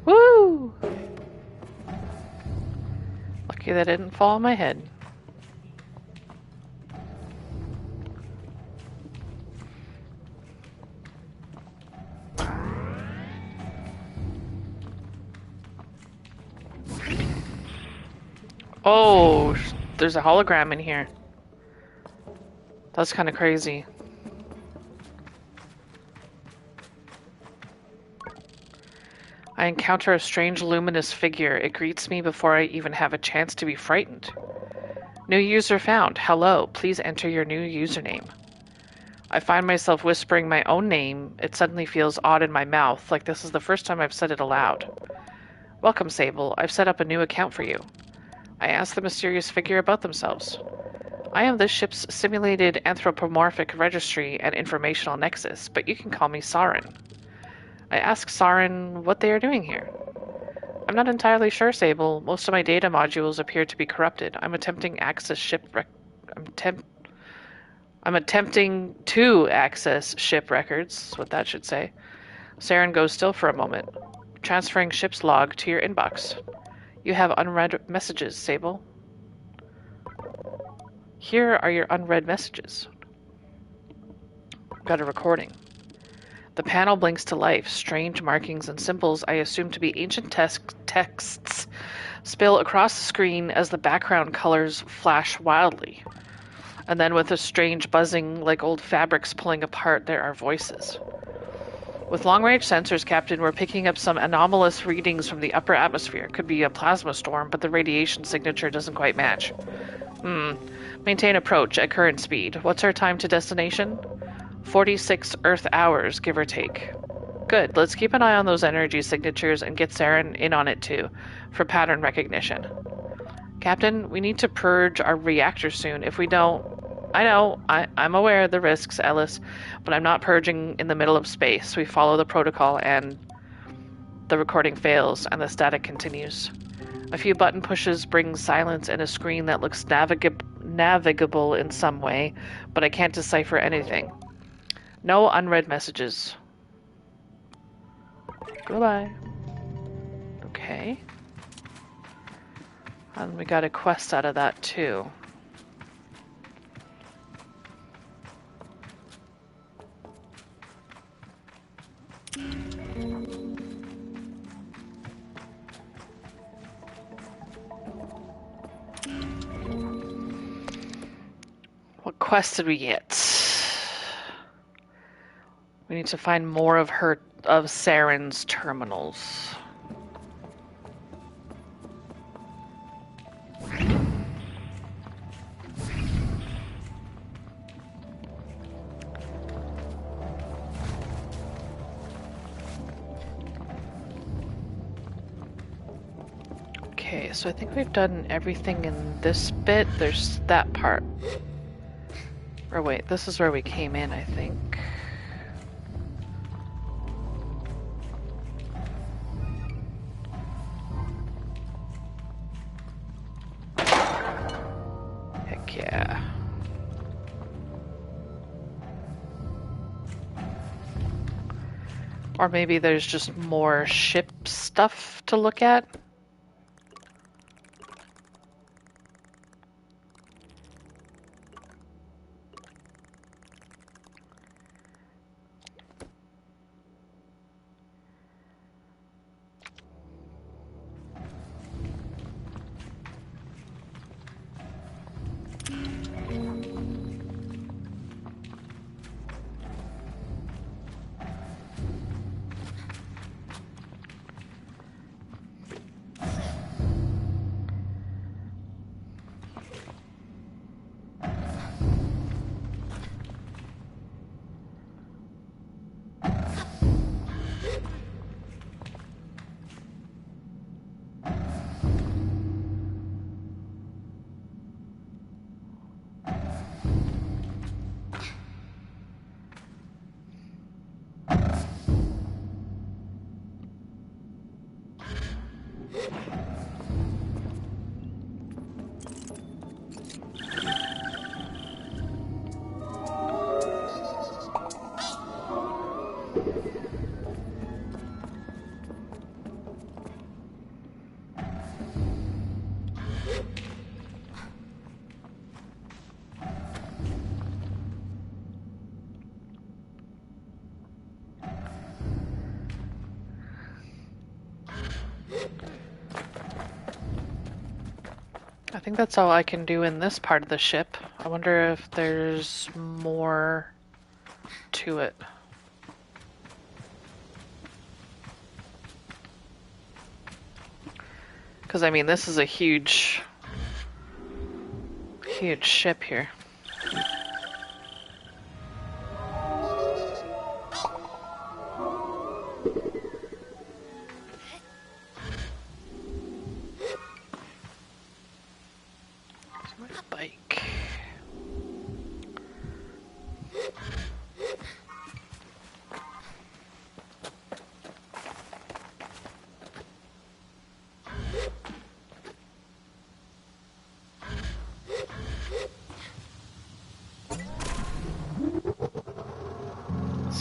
Woo! Lucky that didn't fall on my head. Oh, there's a hologram in here. That's kind of crazy. I encounter a strange luminous figure. It greets me before I even have a chance to be frightened. New user found. Hello, please enter your new username. I find myself whispering my own name. It suddenly feels odd in my mouth, like this is the first time I've said it aloud. Welcome, Sable. I've set up a new account for you. I asked the mysterious figure about themselves. I am this ship's simulated anthropomorphic registry and informational nexus, but you can call me Saren. I ask Saren what they are doing here. I'm not entirely sure, Sable. Most of my data modules appear to be corrupted. I'm attempting I'm attempting to access ship records, is what that should say. Saren goes still for a moment. Transferring ship's log to your inbox. You have unread messages, Sable. Here are your unread messages. Got a recording. The panel blinks to life. Strange markings and symbols I assume to be ancient texts spill across the screen as the background colors flash wildly. And then with a strange buzzing like old fabrics pulling apart, there are voices. With long-range sensors, Captain, we're picking up some anomalous readings from the upper atmosphere. Could be a plasma storm, but the radiation signature doesn't quite match. Maintain approach at current speed. What's our time to destination? 46 Earth hours, give or take. Good. Let's keep an eye on those energy signatures and get Saren in on it too, for pattern recognition. Captain, we need to purge our reactor soon. If we don't... I know, I'm aware of the risks, Ellis, but I'm not purging in the middle of space. We follow the protocol and the recording fails and the static continues. A few button pushes bring silence and a screen that looks navigable in some way, but I can't decipher anything. No unread messages. Goodbye. Okay. And we got a quest out of that too. What quest did we get? We need to find more of Saren's terminals. Okay, so I think we've done everything in this bit. There's that part. Or wait, this is where we came in, I think. Heck yeah. Or maybe there's just more ship stuff to look at. I think that's all I can do in this part of the ship. I wonder if there's more to it. Because, I mean, this is a huge ship here. Bike.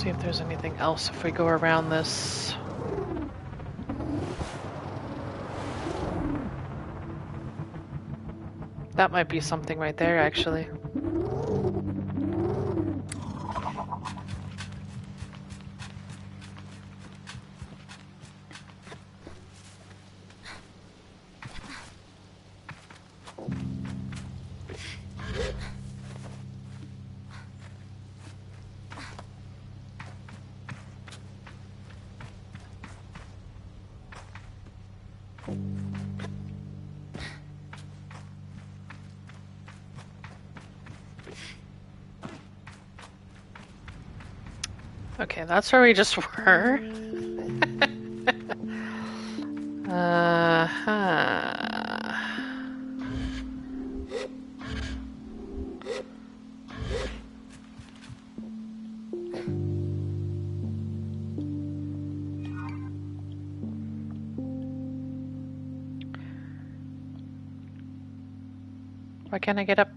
See if there's anything else if we go around this. That might be something right there, actually. Okay, that's where we just were. Uh-huh. Why can't I get up?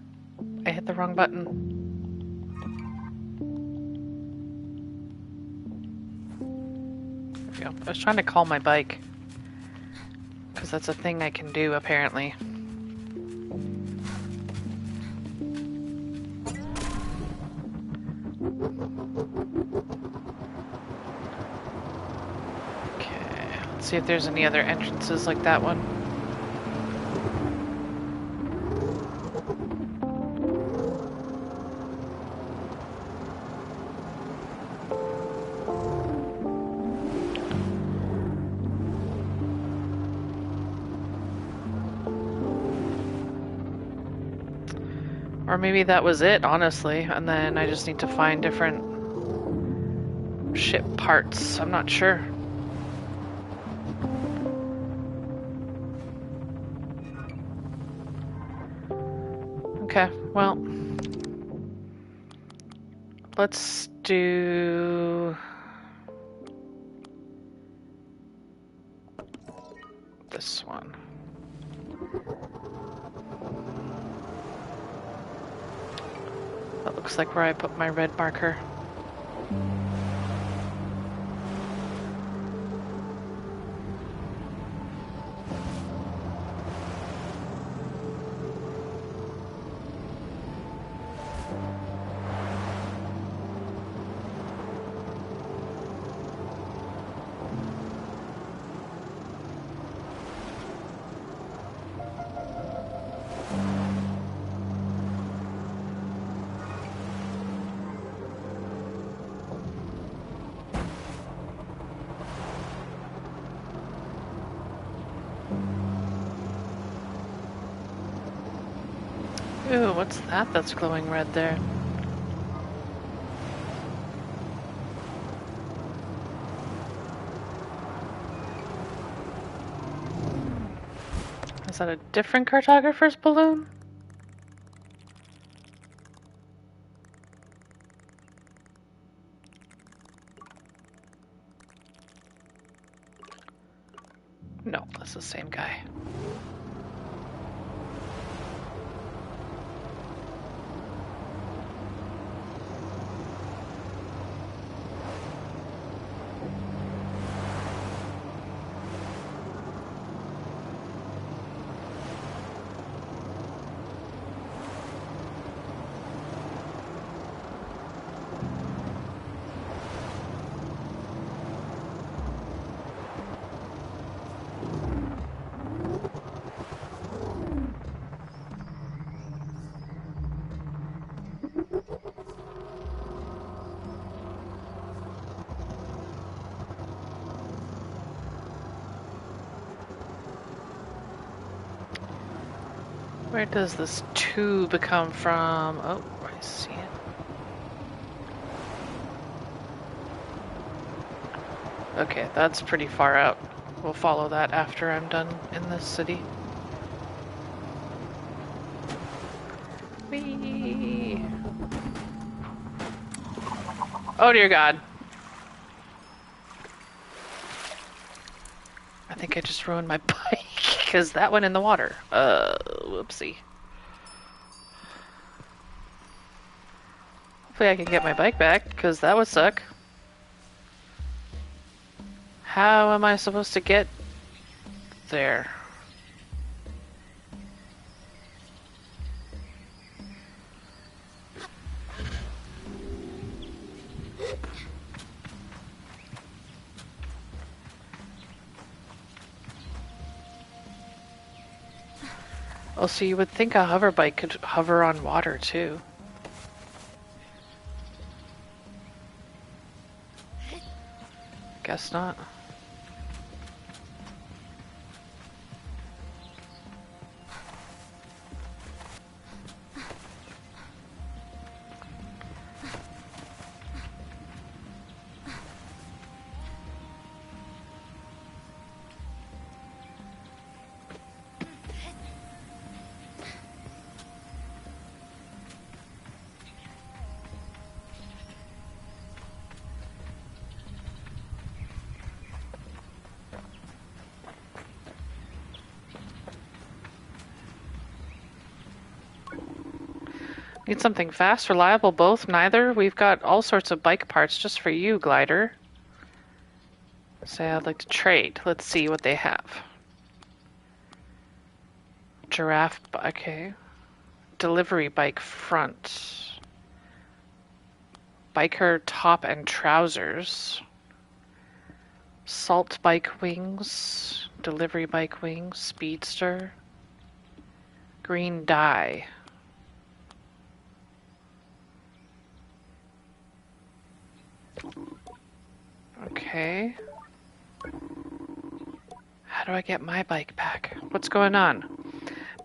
I hit the wrong button. There we go. I was trying to call my bike. Because that's a thing I can do, apparently. Okay, let's see if there's any other entrances like that one. Or maybe that was it, honestly, and then I just need to find different ship parts. I'm not sure. Okay, well, let's do this one. That looks like where I put my red marker. Ooh, what's that that's glowing red there? Is that a different cartographer's balloon? No, that's the same guy. Where does this tube come from? Oh, I see it. Okay, that's pretty far out. We'll follow that after I'm done in this city. Whee! Oh dear God. I think I just ruined my bike because that went in the water. Whoopsie. Hopefully I can get my bike back because that would suck. How am I supposed to get there? Oh, so you would think a hover bike could hover on water too. Guess not. Need something fast, reliable, both, neither? We've got all sorts of bike parts just for you, Glider. Say I'd like to trade. Let's see what they have. Giraffe, okay. Delivery bike front. Biker top and trousers. Salt bike wings. Delivery bike wings. Speedster. Green dye. Okay. How do I get my bike back? What's going on?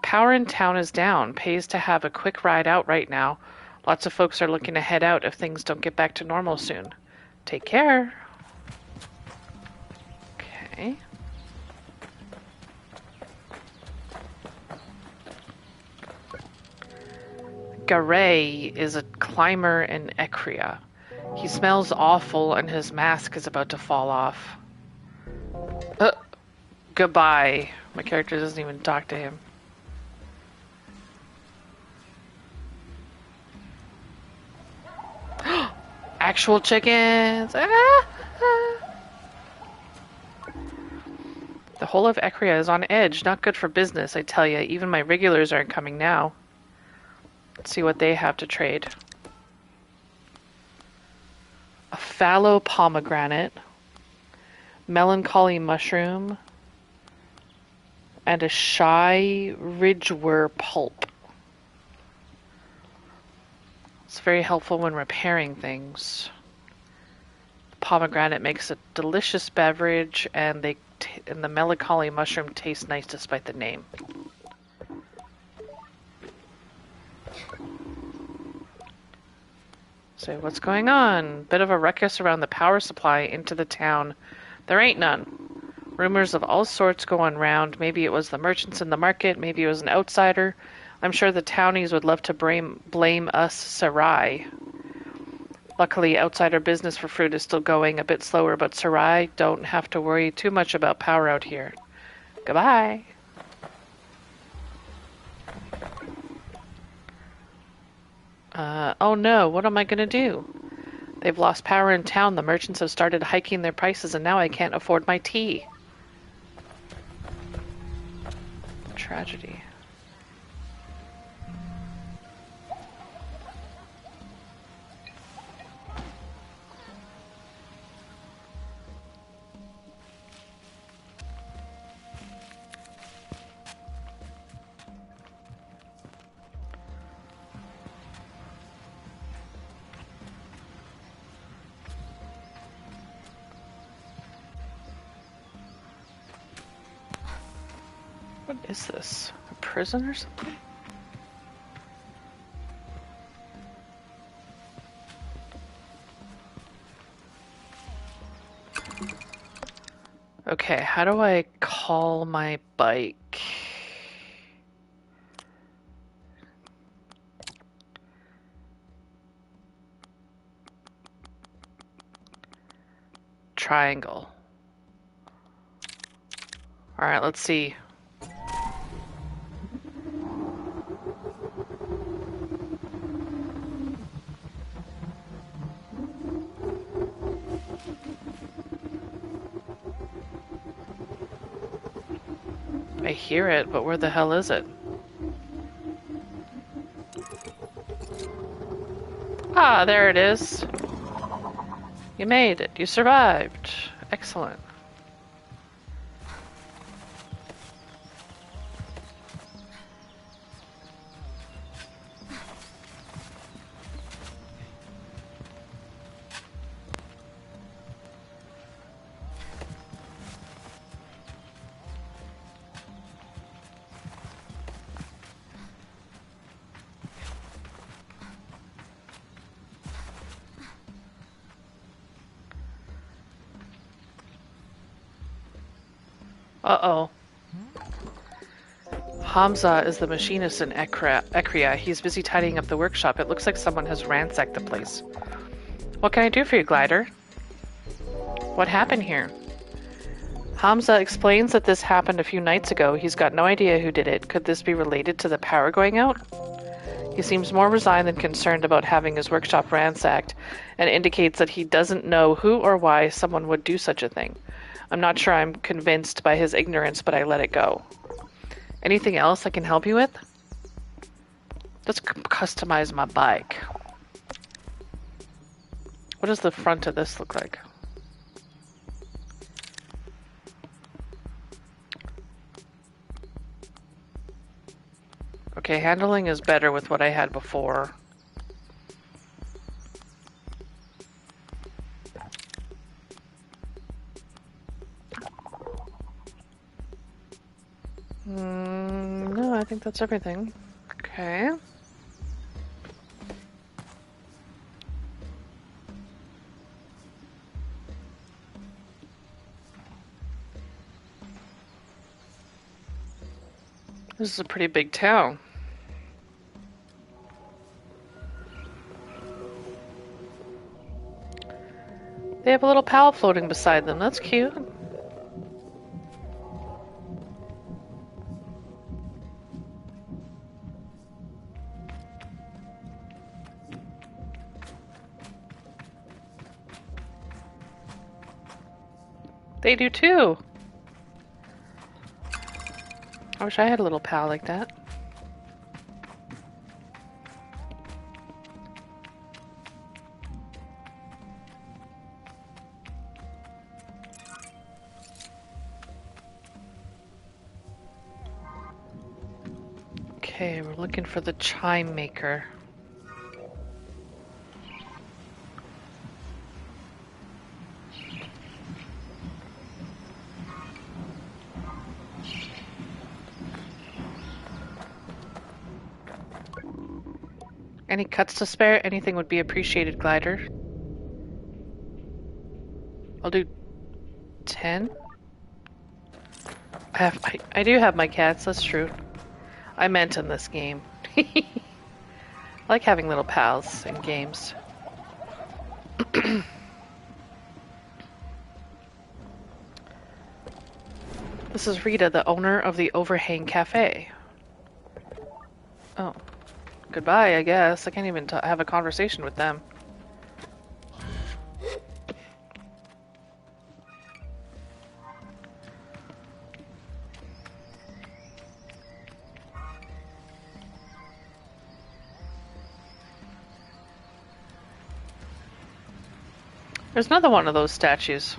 Power in town is down. Pays to have a quick ride out right now. Lots of folks are looking to head out if things don't get back to normal soon. Take care. Okay. Garay is a climber in Ecria. He smells awful and his mask is about to fall off. Goodbye. My character doesn't even talk to him. Actual chickens! Ah! The whole of Ecria is on edge. Not good for business, I tell you. Even my regulars aren't coming now. Let's see what they have to trade. A fallow pomegranate, melancholy mushroom, and a shy ridgewort pulp. It's very helpful when repairing things. Pomegranate makes a delicious beverage, and the melancholy mushroom tastes nice despite the name. So what's going on? Bit of a ruckus around the power supply into the town. There ain't none. Rumors of all sorts going round. Maybe it was the merchants in the market. Maybe it was an outsider. I'm sure the townies would love to blame us Sarai. Luckily, outsider business for fruit is still going a bit slower, but Sarai don't have to worry too much about power out here. Goodbye. Oh no, what am I gonna do? They've lost power in town. The merchants have started hiking their prices, and now I can't afford my tea. Tragedy. What is this? A prison or something? Okay, how do I call my bike? Triangle. Alright, let's see. I hear it, but where the hell is it? Ah, there it is. You made it. You survived. Excellent. Uh-oh. Hamza is the machinist in Ekria. He's busy tidying up the workshop. It looks like someone has ransacked the place. What can I do for you, Glider? What happened here? Hamza explains that this happened a few nights ago. He's got no idea who did it. Could this be related to the power going out? He seems more resigned than concerned about having his workshop ransacked, and indicates that he doesn't know who or why someone would do such a thing. I'm not sure I'm convinced by his ignorance, but I let it go. Anything else I can help you with? Let's customize my bike. What does the front of this look like? Okay, handling is better with what I had before. No, I think that's everything. Okay. This is a pretty big town. They have a little pal floating beside them. That's cute. They do too. I wish I had a little pal like that. Okay, we're looking for the chime maker. Any cuts to spare? Anything would be appreciated, Glider. I'll do 10. I do have my cats, that's true. I meant in this game. I like having little pals in games. This is Rita, the owner of the Overhang Cafe. Oh. Goodbye, I guess. I can't even have a conversation with them. There's another one of those statues.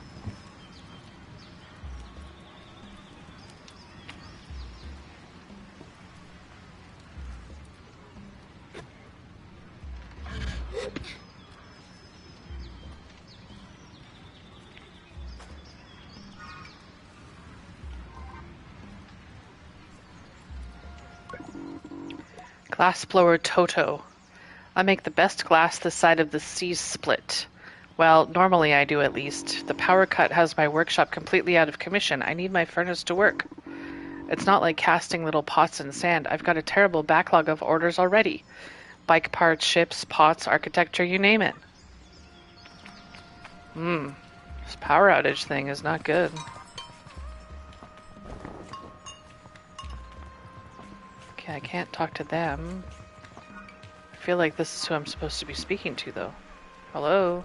Glassblower Toto. I make the best glass this side of the seas split. Well, normally I do at least. The power cut has my workshop completely out of commission. I need my furnace to work. It's not like casting little pots in sand. I've got a terrible backlog of orders already. Bike parts, ships, pots, architecture, you name it. This power outage thing is not good. Okay, I can't talk to them. I feel like this is who I'm supposed to be speaking to, though. Hello?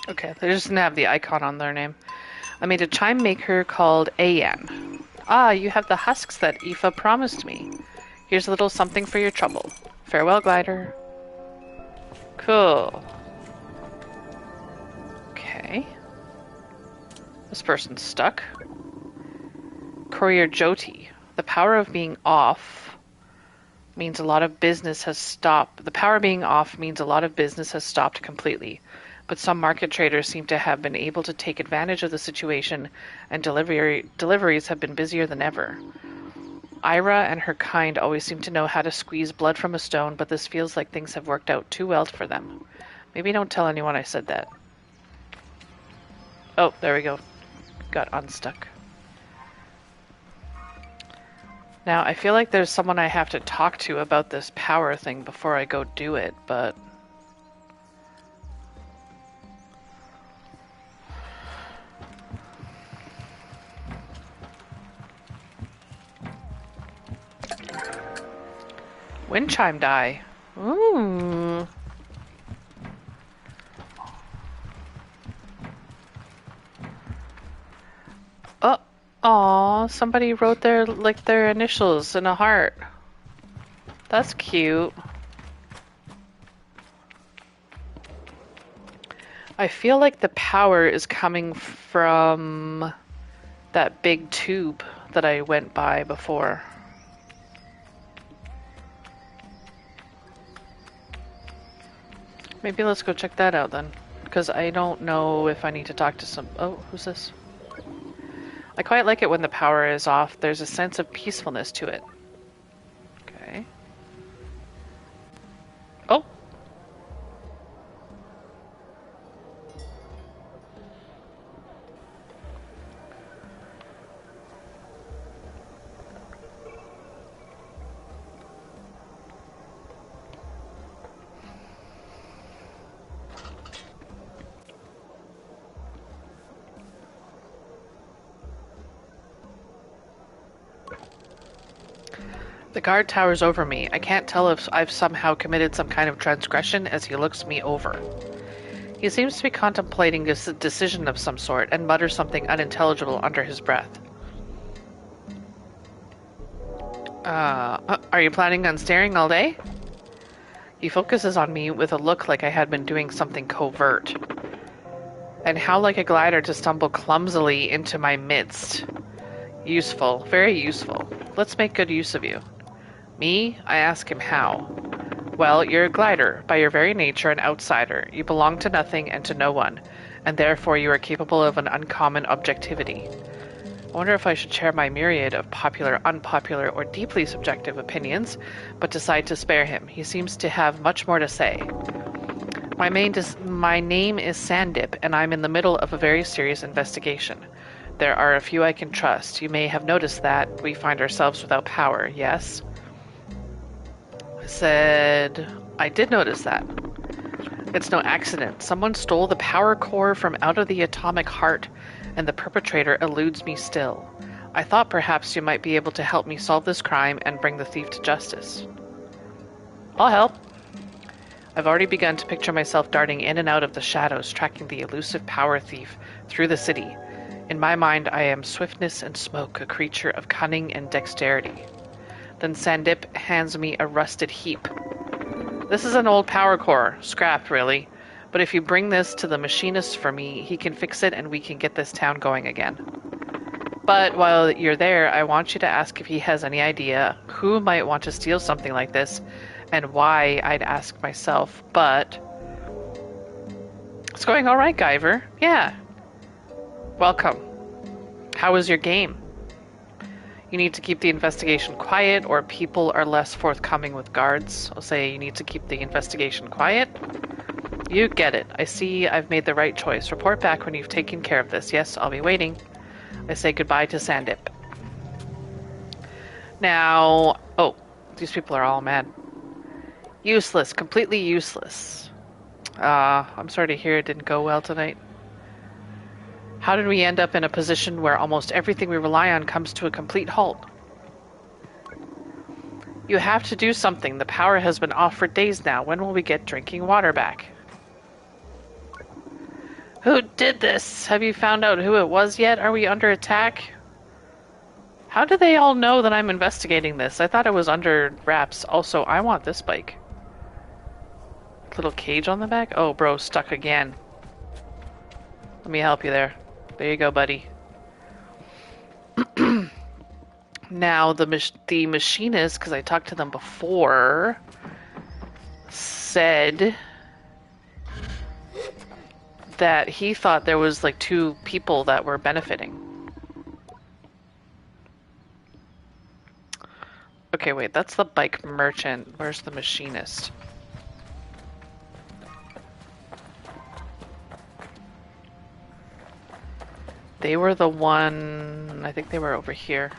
Okay, they just didn't have the icon on their name. I made a chime maker called Ayan. Ah, you have the husks that Aoife promised me. Here's a little something for your trouble. Farewell, glider. Cool. Okay. This person's stuck. Courier Jyoti. The power of being off means a lot of business has stopped. The power being off means a lot of business has stopped completely. But some market traders seem to have been able to take advantage of the situation, and deliveries have been busier than ever. Ira and her kind always seem to know how to squeeze blood from a stone, but this feels like things have worked out too well for them. Maybe don't tell anyone I said that. Oh, there we go. Got unstuck. Now, I feel like there's someone I have to talk to about this power thing before I go do it, but... Wind chime die. Ooh. Oh, aw, somebody wrote their initials in a heart. That's cute. I feel like the power is coming from that big tube that I went by before. Maybe let's go check that out then. Because I don't know if I need to talk to some... Oh, who's this? I quite like it when the power is off. There's a sense of peacefulness to it. Okay. Oh! The guard towers over me. I can't tell if I've somehow committed some kind of transgression as he looks me over. He seems to be contemplating a decision of some sort and mutters something unintelligible under his breath. Are you planning on staring all day? He focuses on me with a look like I had been doing something covert. And how like a glider to stumble clumsily into my midst. Useful, very useful. Let's make good use of you. Me? I ask him how. Well, you're a glider, by your very nature an outsider. You belong to nothing and to no one, and therefore you are capable of an uncommon objectivity. I wonder if I should share my myriad of popular, unpopular, or deeply subjective opinions, but decide to spare him. He seems to have much more to say. My name is Sandip, and I'm in the middle of a very serious investigation. There are a few I can trust. You may have noticed that we find ourselves without power, yes? I said, I did notice that. It's no accident. Someone stole the power core from out of the atomic heart, and the perpetrator eludes me still. I thought perhaps you might be able to help me solve this crime and bring the thief to justice. I'll help. I've already begun to picture myself darting in and out of the shadows, tracking the elusive power thief through the city. In my mind, I am swiftness and smoke, a creature of cunning and dexterity. Then Sandip hands me a rusted heap. This is an old power core, scrap really, but if you bring this to the machinist for me, he can fix it and we can get this town going again. But while you're there, I want you to ask if he has any idea who might want to steal something like this, and why. I'd ask myself, but... It's going alright, Guyver. Yeah. Welcome. How was your game? You need to keep the investigation quiet, or people are less forthcoming with guards. I'll say you need to keep the investigation quiet. You get it. I see I've made the right choice. Report back when you've taken care of this. Yes, I'll be waiting. I say goodbye to Sandip. Now... Oh, these people are all mad. Useless. Completely useless. I'm sorry to hear it didn't go well tonight. How did we end up in a position where almost everything we rely on comes to a complete halt? You have to do something. The power has been off for days now. When will we get drinking water back? Who did this? Have you found out who it was yet? Are we under attack? How do they all know that I'm investigating this? I thought it was under wraps. Also, I want this bike. Little cage on the back? Oh, bro, stuck again. Let me help you there. There you go, buddy. Now, the machinist, because I talked to them before, said that he thought there was like 2 people that were benefiting. Okay, wait, that's the bike merchant. Where's the machinist? They were the one... I think they were over here.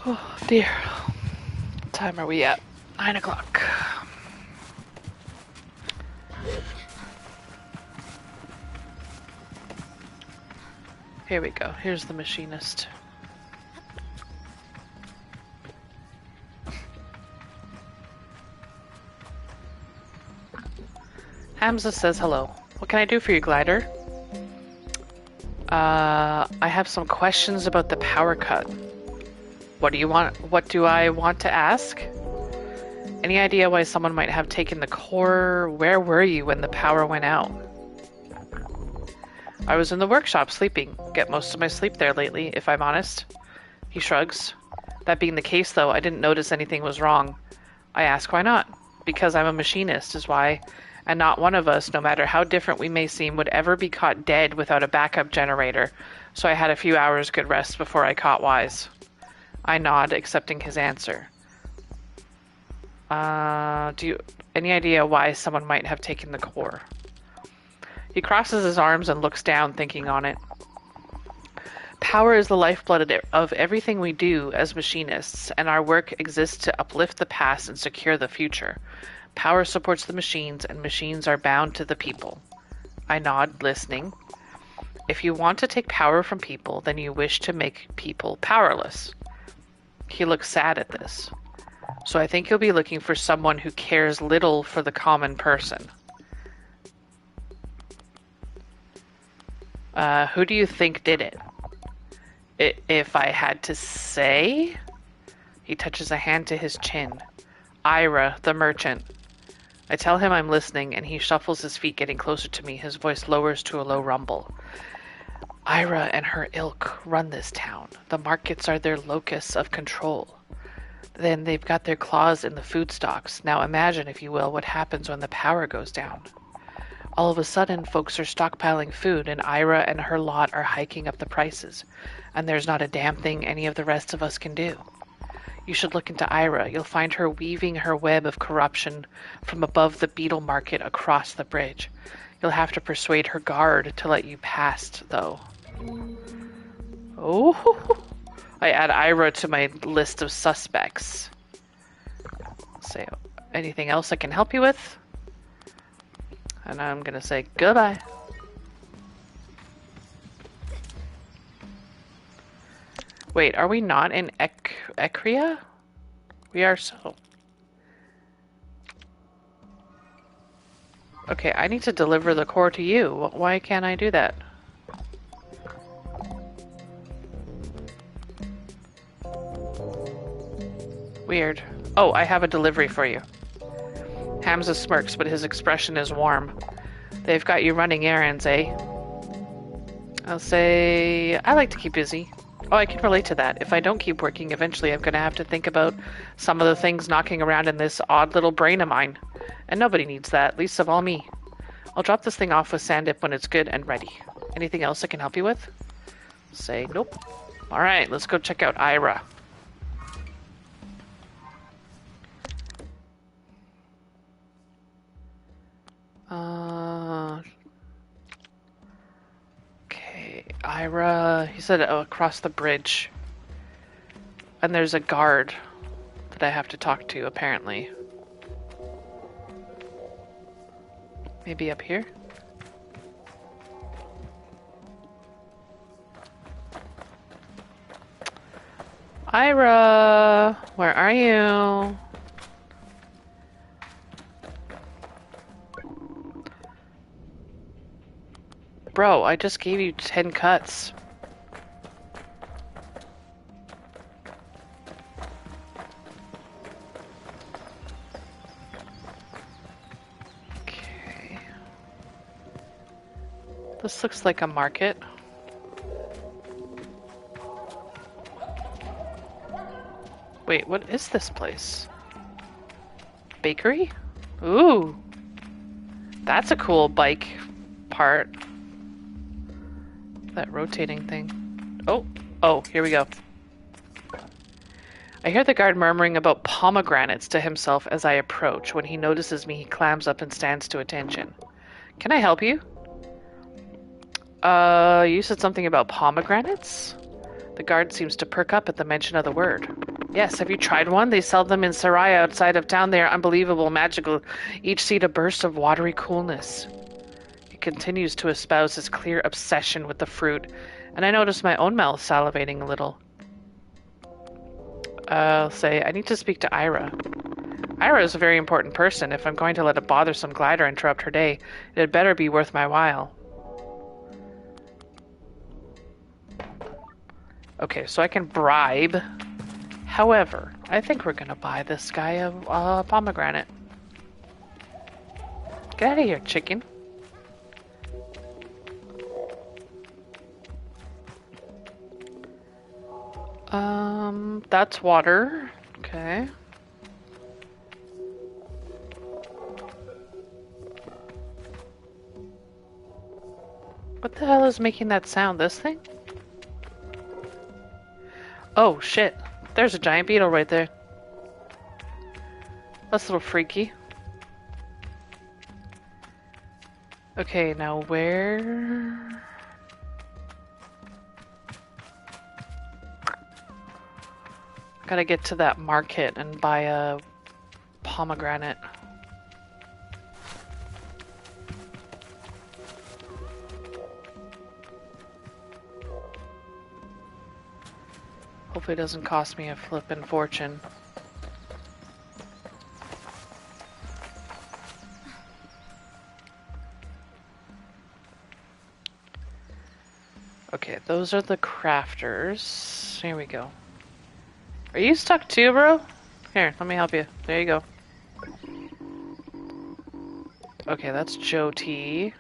Oh, dear. What time are we at? 9 o'clock. Here we go. Here's the machinist. Hamza says hello. What can I do for you, Glider? I have some questions about the power cut. What do you want? What do I want to ask? Any idea why someone might have taken the core? Where were you when the power went out? I was in the workshop sleeping. Get most of my sleep there lately, if I'm honest. He shrugs. That being the case, though, I didn't notice anything was wrong. I ask why not. Because I'm a machinist is why, and not one of us, no matter how different we may seem, would ever be caught dead without a backup generator, so I had a few hours good rest before I caught wise. I nod, accepting his answer. Do you any idea why someone might have taken the core? He crosses his arms and looks down, thinking on it. Power is the lifeblood of everything we do as machinists, and our work exists to uplift the past and secure the future. Power supports the machines, and machines are bound to the people. I nod, listening. If you want to take power from people, then you wish to make people powerless. He looks sad at this. So I think you'll be looking for someone who cares little for the common person. Who do you think did it? If I had to say... He touches a hand to his chin. Ira, the merchant. I tell him I'm listening, and he shuffles his feet, getting closer to me. His voice lowers to a low rumble. Ira and her ilk run this town. The markets are their locus of control. Then they've got their claws in the food stocks. Now imagine, if you will, what happens when the power goes down. All of a sudden, folks are stockpiling food, and Ira and her lot are hiking up the prices. And there's not a damn thing any of the rest of us can do. You should look into Ira. You'll find her weaving her web of corruption from above the beetle market across the bridge. You'll have to persuade her guard to let you past, though. Oh, I add Ira to my list of suspects. Say, anything else I can help you with? And I'm gonna say goodbye. Wait, are we not in Ekria? We are so. Okay, I need to deliver the core to you. Why can't I do that? Weird. Oh, I have a delivery for you. Hamza smirks, but his expression is warm. They've got you running errands, eh? I'll say, I like to keep busy. Oh, I can relate to that. If I don't keep working, eventually I'm going to have to think about some of the things knocking around in this odd little brain of mine. And nobody needs that, least of all me. I'll drop this thing off with Sandip when it's good and ready. Anything else I can help you with? Say nope. Alright, let's go check out Ira. Okay, Ira, he said across the bridge. And there's a guard that I have to talk to, apparently. Maybe up here? Ira, where are you? Bro, I just gave you 10 cuts. Okay. This looks like a market. Wait, what is this place? Bakery? Ooh. That's a cool bike part. That rotating thing. Oh, here we go. I hear the guard murmuring about pomegranates to himself as I approach. When he notices me, he clams up and stands to attention. Can I help you? You said something about pomegranates? The guard seems to perk up at the mention of the word. Yes, have you tried one? They sell them in Sarai outside of town. They are unbelievable, magical. Each seed a burst of watery coolness. He continues to espouse his clear obsession with the fruit, and I notice my own mouth salivating a little. I'll say, I need to speak to Ira. Ira is a very important person. If I'm going to let a bothersome glider interrupt her day, it had better be worth my while. Okay, so I can bribe. However, I think we're gonna buy this guy a pomegranate. Get out of here, chicken. That's water. Okay. What the hell is making that sound? This thing? Oh, shit. There's a giant beetle right there. That's a little freaky. Okay, now where... Gotta get to that market and buy a pomegranate. Hopefully it doesn't cost me a flippin' fortune. Okay, those are the crafters. Here we go. Are you stuck too, bro? Here, let me help you. There you go. Okay, that's Joe T.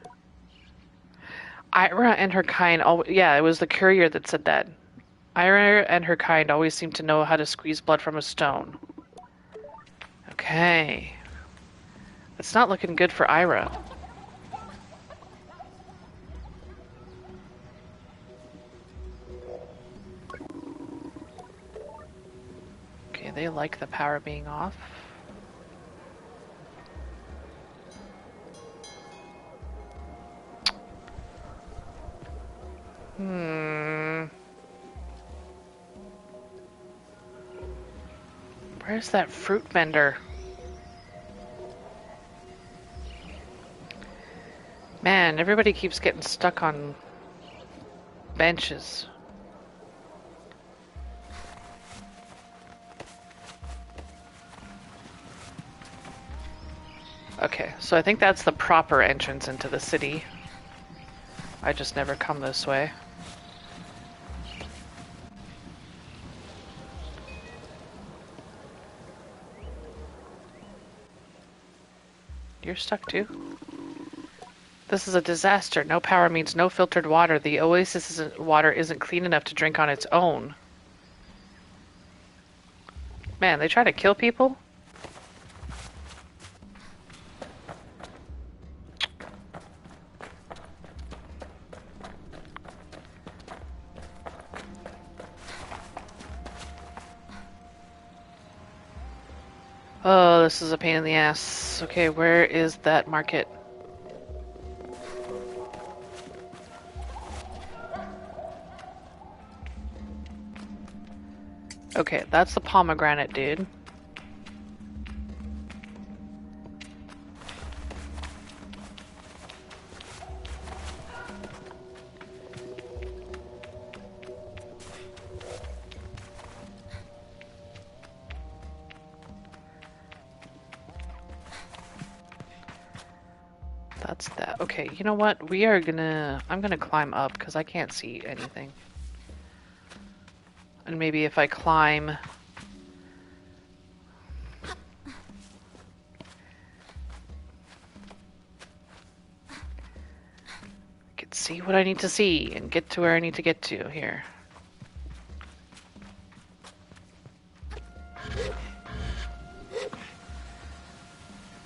Ira and her kind yeah, it was the courier that said that. Ira and her kind always seem to know how to squeeze blood from a stone. Okay. It's not looking good for Ira. Okay, they like the power being off. Where's that fruit vendor? Man, everybody keeps getting stuck on benches. Okay, so I think that's the proper entrance into the city. I just never come this way. You're stuck too? This is a disaster. No power means no filtered water. The oasis water isn't clean enough to drink on its own. Man, they try to kill people? Oh, this is a pain in the ass. Okay, where is that market? Okay, that's the pomegranate, dude. What's that? Okay, you know what? I'm gonna climb up because I can't see anything. And maybe if I climb... I can see what I need to see and get to where I need to get to here.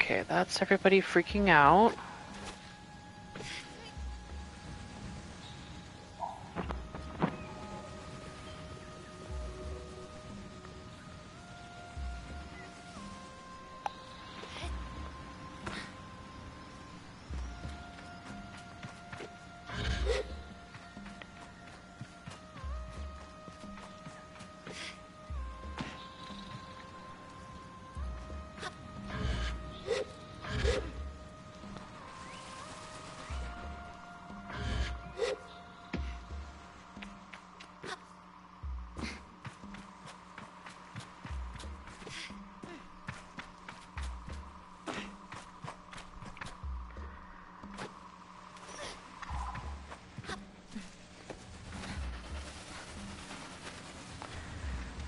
Okay, that's everybody freaking out.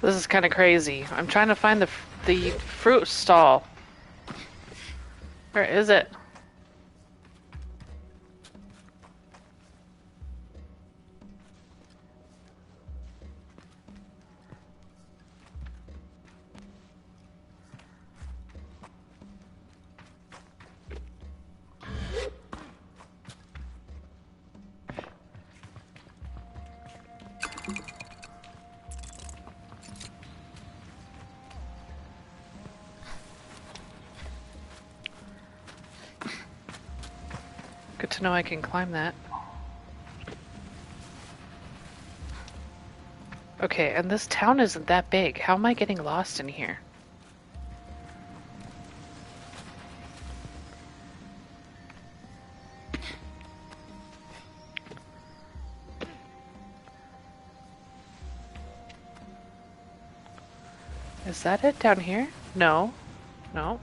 This is kind of crazy. I'm trying to find the fruit stall. Where is it? Good to know I can climb that. Okay, and this town isn't that big. How am I getting lost in here? Is that it down here? No. No.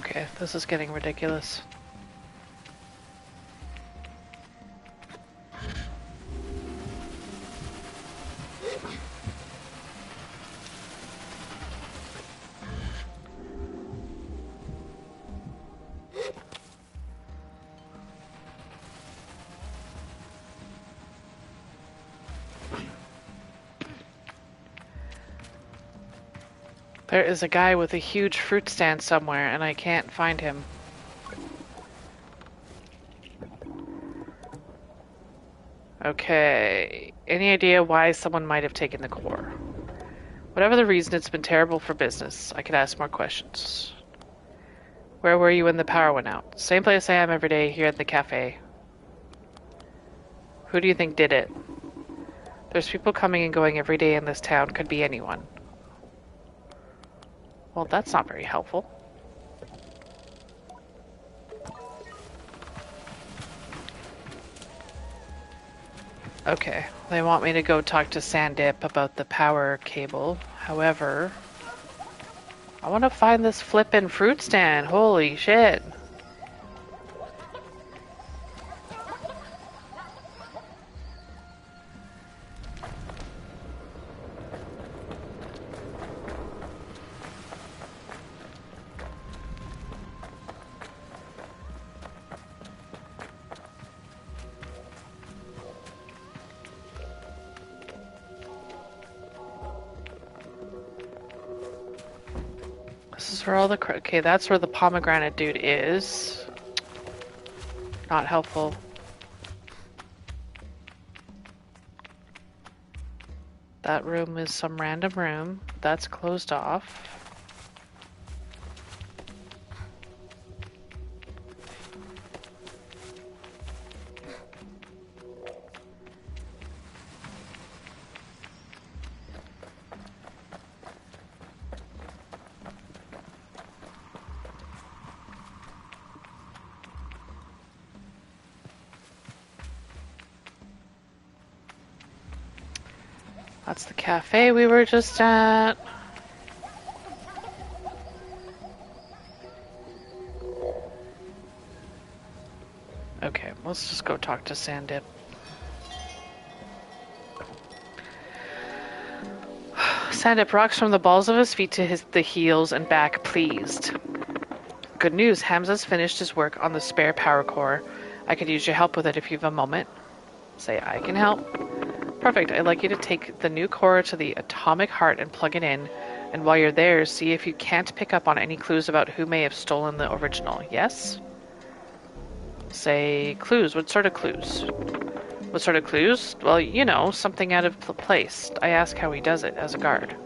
Okay, this is getting ridiculous. There is a guy with a huge fruit stand somewhere, and I can't find him. Okay. Any idea why someone might have taken the core? Whatever the reason, it's been terrible for business. I could ask more questions. Where were you when the power went out? Same place I am every day, here at the cafe. Who do you think did it? There's people coming and going every day in this town. Could be anyone. Well, that's not very helpful. Okay, they want me to go talk to Sandip about the power cable. However, I want to find this flippin' fruit stand. Holy shit. This is where all the... Okay, that's where the pomegranate dude is. Not helpful. That room is some random room. That's closed off. That's the cafe we were just at. Okay, let's just go talk to Sandip. Sandip rocks from the balls of his feet to the heels and back, pleased. Good news, Hamza's finished his work on the spare power core. I could use your help with it if you have a moment. Say, I can help. Perfect, I'd like you to take the new core to the atomic heart and plug it in. And while you're there, see if you can't pick up on any clues about who may have stolen the original. Yes? Say, clues. What sort of clues? What sort of clues? Well, you know, something out of place. I ask how he does it, as a guard.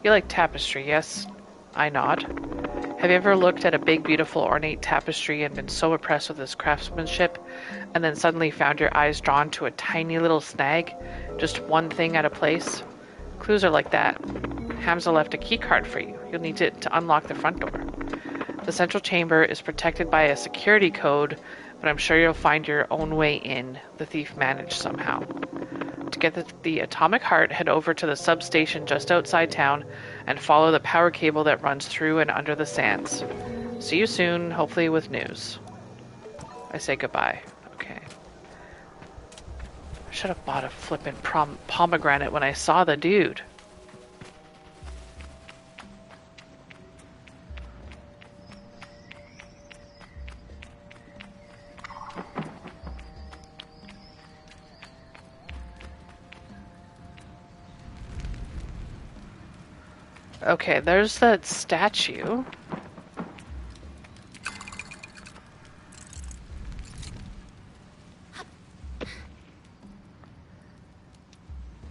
You like tapestry, yes? I nod. Have you ever looked at a big, beautiful, ornate tapestry and been so impressed with its craftsmanship, and then suddenly found your eyes drawn to a tiny little snag? Just one thing out of place? Clues are like that. Hamza left a key card for you. You'll need it to unlock the front door. The central chamber is protected by a security code, but I'm sure you'll find your own way in. The thief managed somehow. To get the atomic heart, head over to the substation just outside town and follow the power cable that runs through and under the sands. See you soon, hopefully with news. I say goodbye. Okay. I should have bought a flippin' pomegranate when I saw the dude. Okay, there's that statue.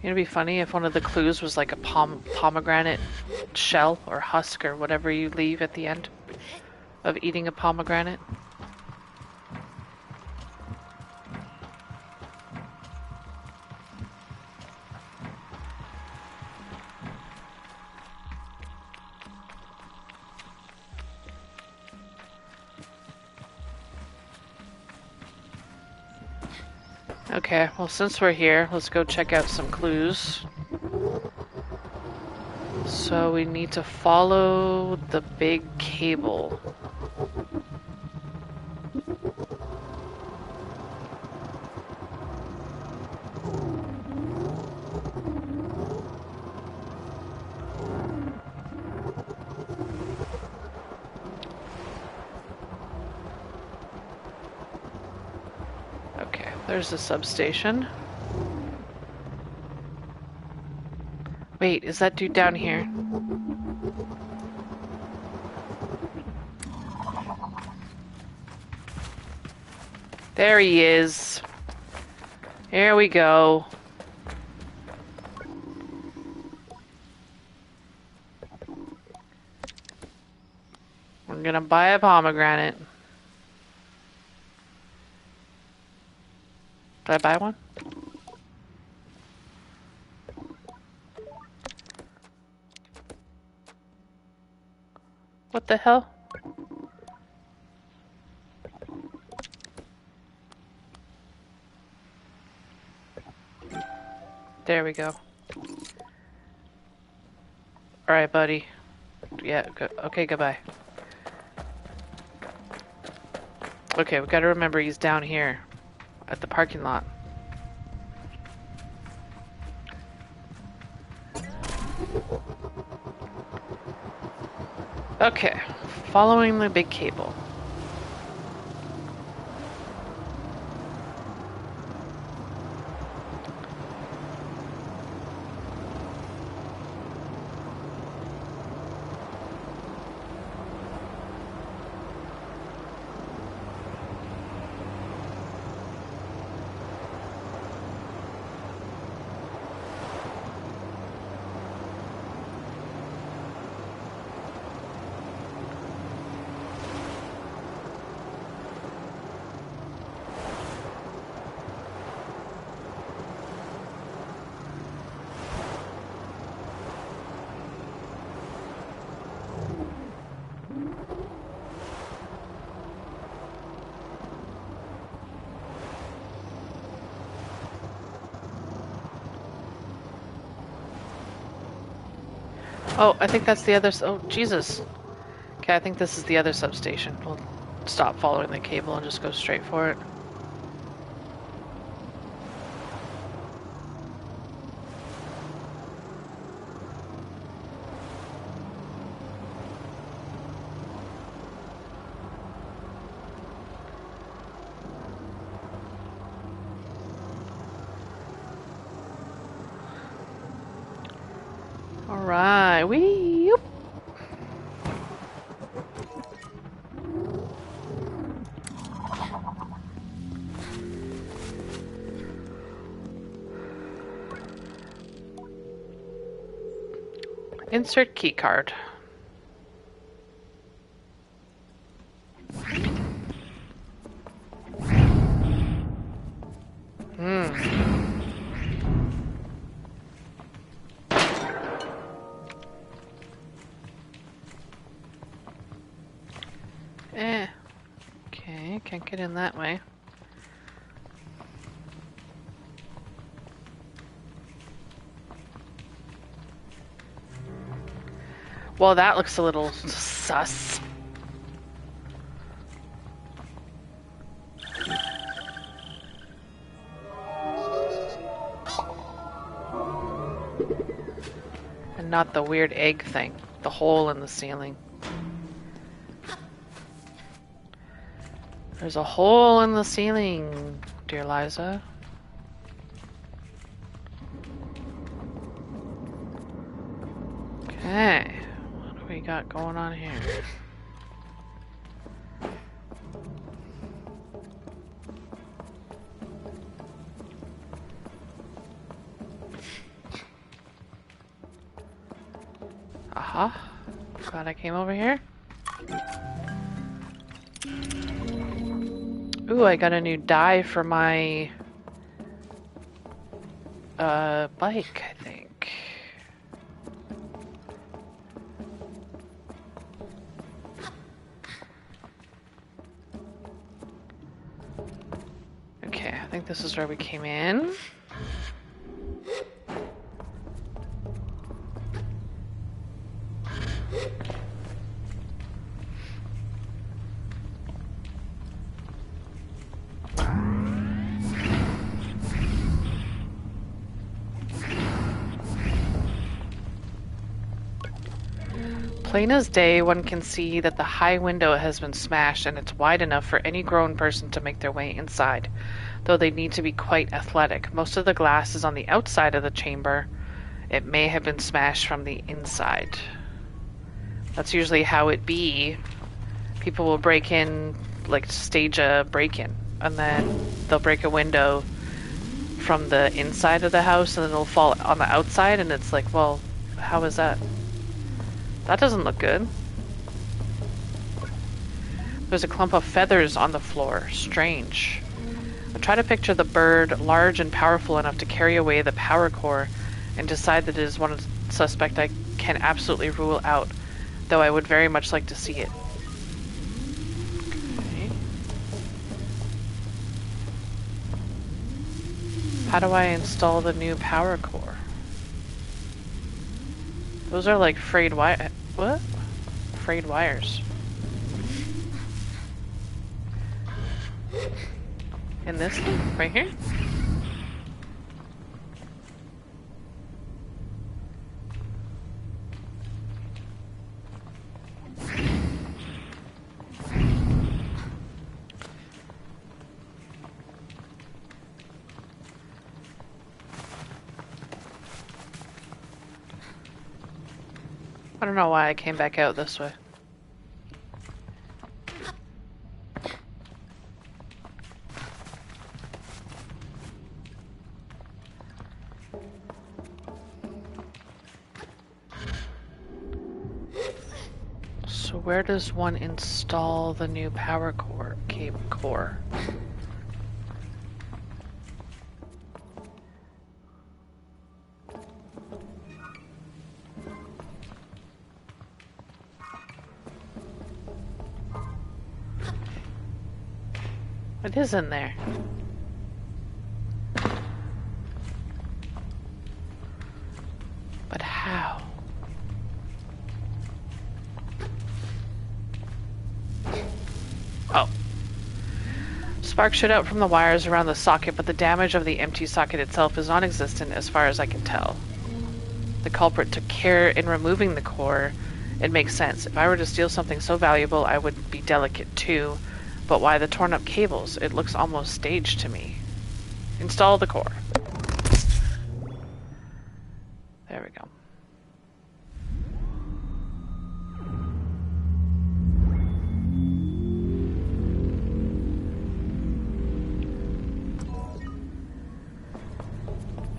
It'd be funny if one of the clues was like a pomegranate shell or husk or whatever you leave at the end of eating a pomegranate. Okay, well, since we're here, let's go check out some clues. So we need to follow the big cable. Okay, there's the substation. Wait, is that dude down here? There he is. Here we go. We're gonna buy a pomegranate. Did I buy one? What the hell? There we go. Alright, buddy. Yeah, okay, goodbye. Okay, we gotta remember he's down here at the parking lot. Okay, following the big cable. Oh, I think that's the other. Oh, Jesus. Okay, I think this is the other substation. We'll stop following the cable and just go straight for it. Alright, wee! Insert key card. Okay, can't get in that way. Well, that looks a little sus. And not the weird egg thing. The hole in the ceiling. There's a hole in the ceiling, dear Liza. Okay. What do we got going on here? Aha. Glad I came over here. Ooh, I got a new die for my bike, I think. Okay, I think this is where we came in. Plain as day, one can see that the high window has been smashed and it's wide enough for any grown person to make their way inside, though they need to be quite athletic. Most of the glass is on the outside of the chamber. It may have been smashed from the inside. That's usually how it be. People will break in, like stage a break-in, and then they'll break a window from the inside of the house and then it'll fall on the outside, and it's like, well, how is that? That doesn't look good. There's a clump of feathers on the floor. Strange. I try to picture the bird large and powerful enough to carry away the power core and decide that it is one suspect I can absolutely rule out, though I would very much like to see it. Okay. How do I install the new power core? Those are like frayed wire. What? Frayed wires. In this thing? Right here? I don't know why I came back out this way. So where does one install the new power core, cable core? It is in there. But how? Sparks shoot out from the wires around the socket, but the damage of the empty socket itself is non-existent as far as I can tell. The culprit took care in removing the core. It makes sense. If I were to steal something so valuable, I would be delicate too. But why the torn up cables? It looks almost staged to me. Install the core. There we go.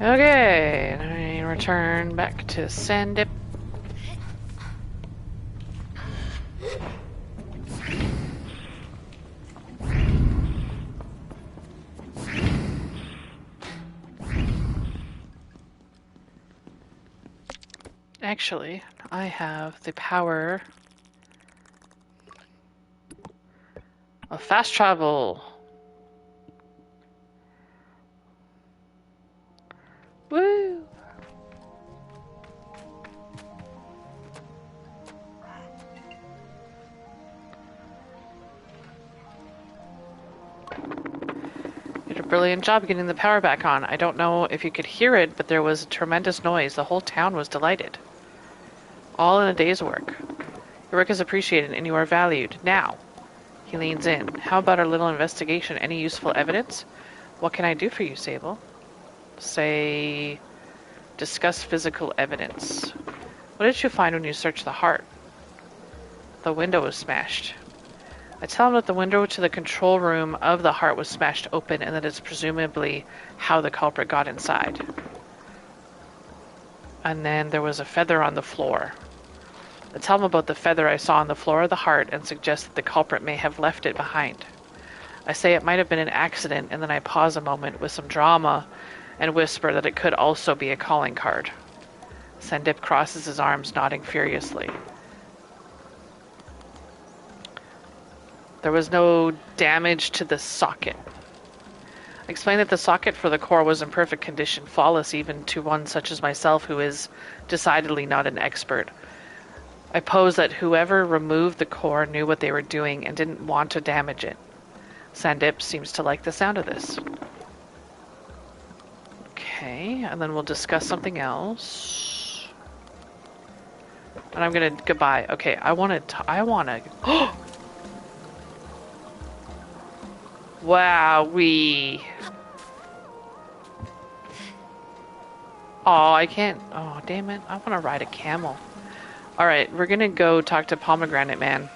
Okay, and I return back to Sandip. Actually, I have the power of fast travel. Woo! You did a brilliant job getting the power back on. I don't know if you could hear it, but there was a tremendous noise. The whole town was delighted. All in a day's work. Your work is appreciated and you are valued. Now, he leans in. How about our little investigation? Any useful evidence? What can I do for you, Sable? Say, discuss physical evidence. What did you find when you searched the heart? The window was smashed. I tell him that the window to the control room of the heart was smashed open and that it's presumably how the culprit got inside. And then there was a feather on the floor. I tell him about the feather I saw on the floor of the heart and suggest that the culprit may have left it behind. I say it might have been an accident, and then I pause a moment with some drama and whisper that it could also be a calling card. Sandip crosses his arms, nodding furiously. There was no damage to the socket. I explained that the socket for the core was in perfect condition, flawless even to one such as myself who is decidedly not an expert. I pose that whoever removed the core knew what they were doing and didn't want to damage it. Sandip seems to like the sound of this. Okay, and then we'll discuss something else. And I'm gonna goodbye. Okay, I wanna. Wowee. Oh, I can't. Oh, damn it. I wanna ride a camel. Alright, we're gonna go talk to Pomegranate Man.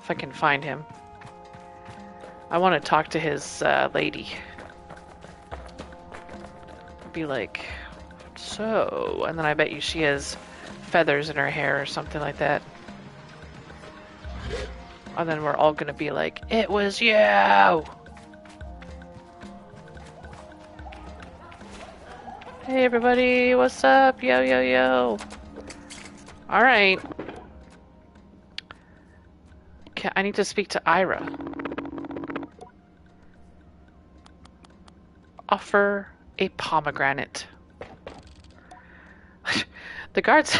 If I can find him. I want to talk to his lady. Be like, so, and then I bet you she has feathers in her hair or something like that. And then we're all gonna be like, it was you! Hey everybody, what's up? Yo, yo, yo. Alright. I need to speak to Ira. Offer a pomegranate. The guards...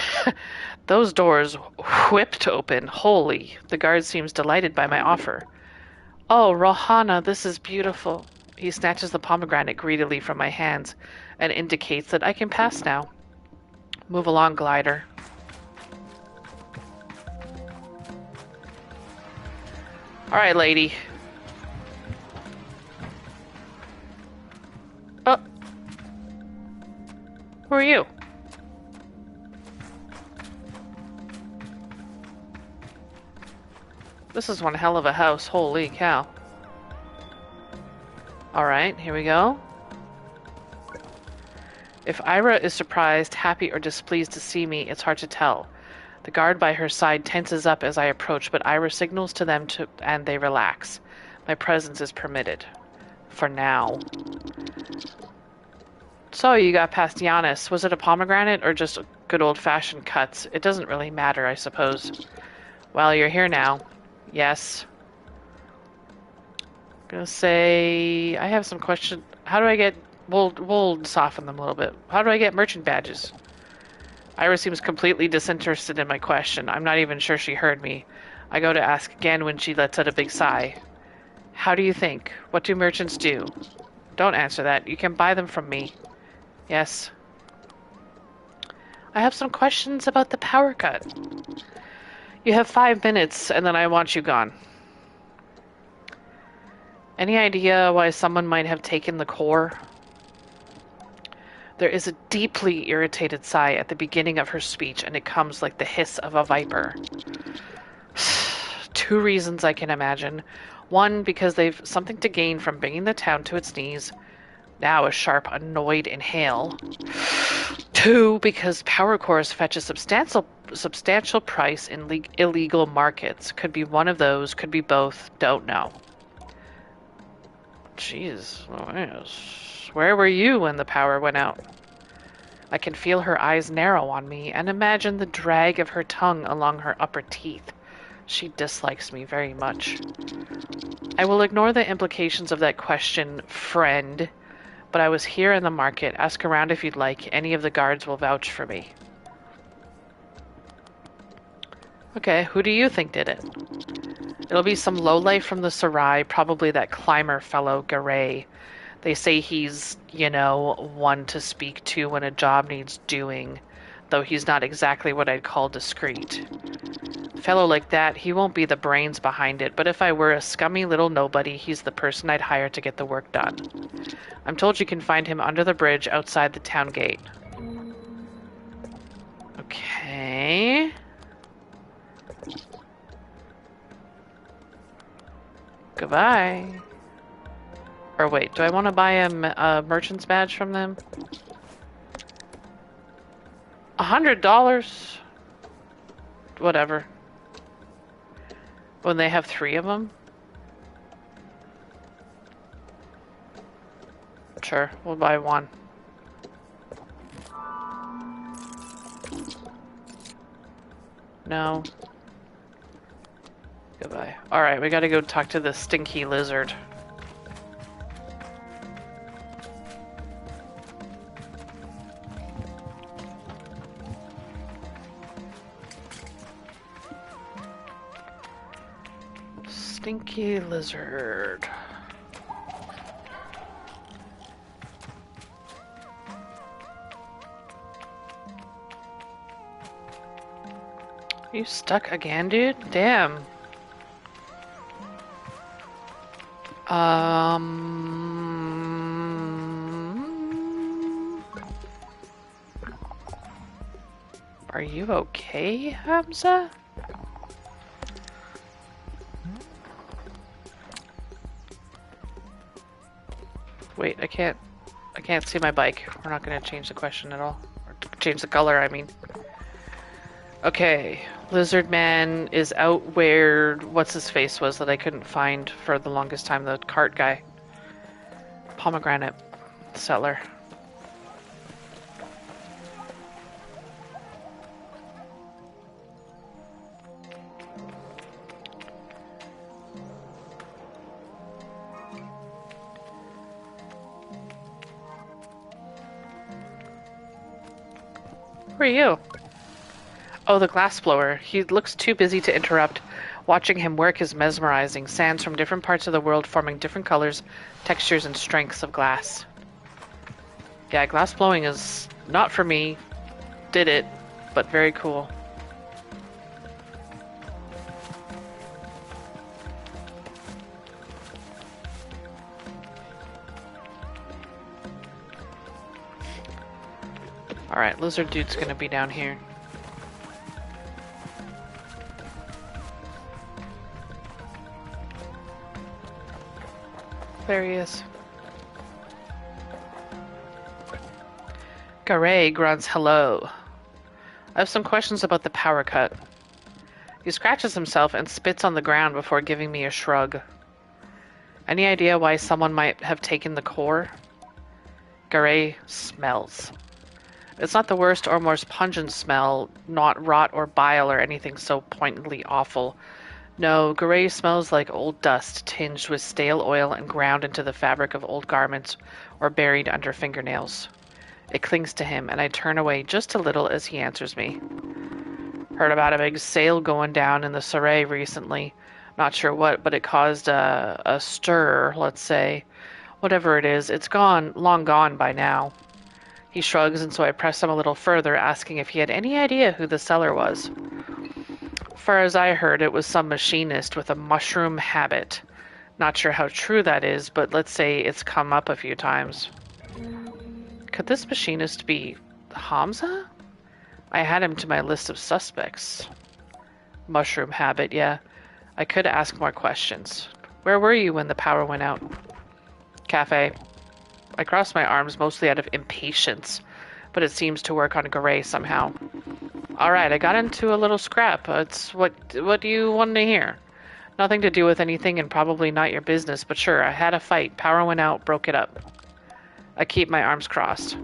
Those doors whipped open. Holy. The guard seems delighted by my offer. Oh, Rohana, this is beautiful. He snatches the pomegranate greedily from my hands and indicates that I can pass now. Move along, glider. Alright, lady. Oh. Who are you? This is one hell of a house. Holy cow. Alright, here we go. If Ira is surprised, happy, or displeased to see me, it's hard to tell. The guard by her side tenses up as I approach, but Ira signals to them and they relax. My presence is permitted. For now. So, you got past Giannis. Was it a pomegranate or just good old-fashioned cuts? It doesn't really matter, I suppose. Well, you're here now. Yes. I'm gonna say... I have some questions. How do I get... We'll soften them a little bit. How do I get merchant badges? Ira seems completely disinterested in my question. I'm not even sure she heard me. I go to ask again when she lets out a big sigh. How do you think? What do merchants do? Don't answer that. You can buy them from me. Yes. I have some questions about the power cut. You have 5 minutes, and then I want you gone. Any idea why someone might have taken the core? There is a deeply irritated sigh at the beginning of her speech, and it comes like the hiss of a viper. 2 reasons I can imagine. 1, because they've something to gain from bringing the town to its knees. Now a sharp, annoyed inhale. 2, because power cores fetch a substantial price in illegal markets. Could be one of those, could be both, don't know. Jeez, oh, yes. Where were you when the power went out? I can feel her eyes narrow on me and imagine the drag of her tongue along her upper teeth. She dislikes me very much. I will ignore the implications of that question, friend, but I was here in the market. Ask around if you'd like. Any of the guards will vouch for me. Okay, who do you think did it? It'll be some lowlife from the Sarai, probably that climber fellow, Garay. They say he's, one to speak to when a job needs doing, though he's not exactly what I'd call discreet. A fellow like that, he won't be the brains behind it, but if I were a scummy little nobody, he's the person I'd hire to get the work done. I'm told you can find him under the bridge outside the town gate. Okay. Goodbye. Or wait, do I want to buy a merchant's badge from them? $100? Whatever. When they have 3 of them? Sure, we'll buy 1. No. Goodbye. Alright, we gotta go talk to the stinky lizard. Stinky lizard. Are you stuck again, dude? Damn. Are you okay, Hamza? Wait, I can't see my bike. We're not gonna change the question at all. Or change the color, I mean. Okay, Lizard Man is out where what's his face was that I couldn't find for the longest time, the cart guy. Pomegranate seller. Who are you? Oh, the glassblower. He looks too busy to interrupt. Watching him work is mesmerizing. Sands from different parts of the world forming different colors, textures, and strengths of glass. Yeah, glass blowing is not for me. Did it, but very cool. Alright, lizard dude's gonna be down here. There he is. Garay grunts hello. I have some questions about the power cut. He scratches himself and spits on the ground before giving me a shrug. Any idea why someone might have taken the core? Garay smells. It's not the worst or most pungent smell, not rot or bile or anything so pointedly awful. No, Garay smells like old dust tinged with stale oil and ground into the fabric of old garments or buried under fingernails. It clings to him, and I turn away just a little as he answers me. Heard about a big sale going down in the Saray recently. Not sure what, but it caused a stir, let's say. Whatever it is, it's gone, long gone by now. He shrugs, and so I press him a little further, asking if he had any idea who the seller was. Far as I heard, it was some machinist with a mushroom habit. Not sure how true that is, but let's say it's come up a few times. Could this machinist be Hamza? I had him to my list of suspects. Mushroom habit, yeah. I could ask more questions. Where were you when the power went out? Cafe. I crossed my arms mostly out of impatience, but it seems to work on Gray somehow. All right, I got into a little scrap. It's what do you want to hear? Nothing to do with anything and probably not your business, but sure, I had a fight. Power went out, broke it up. I keep my arms crossed.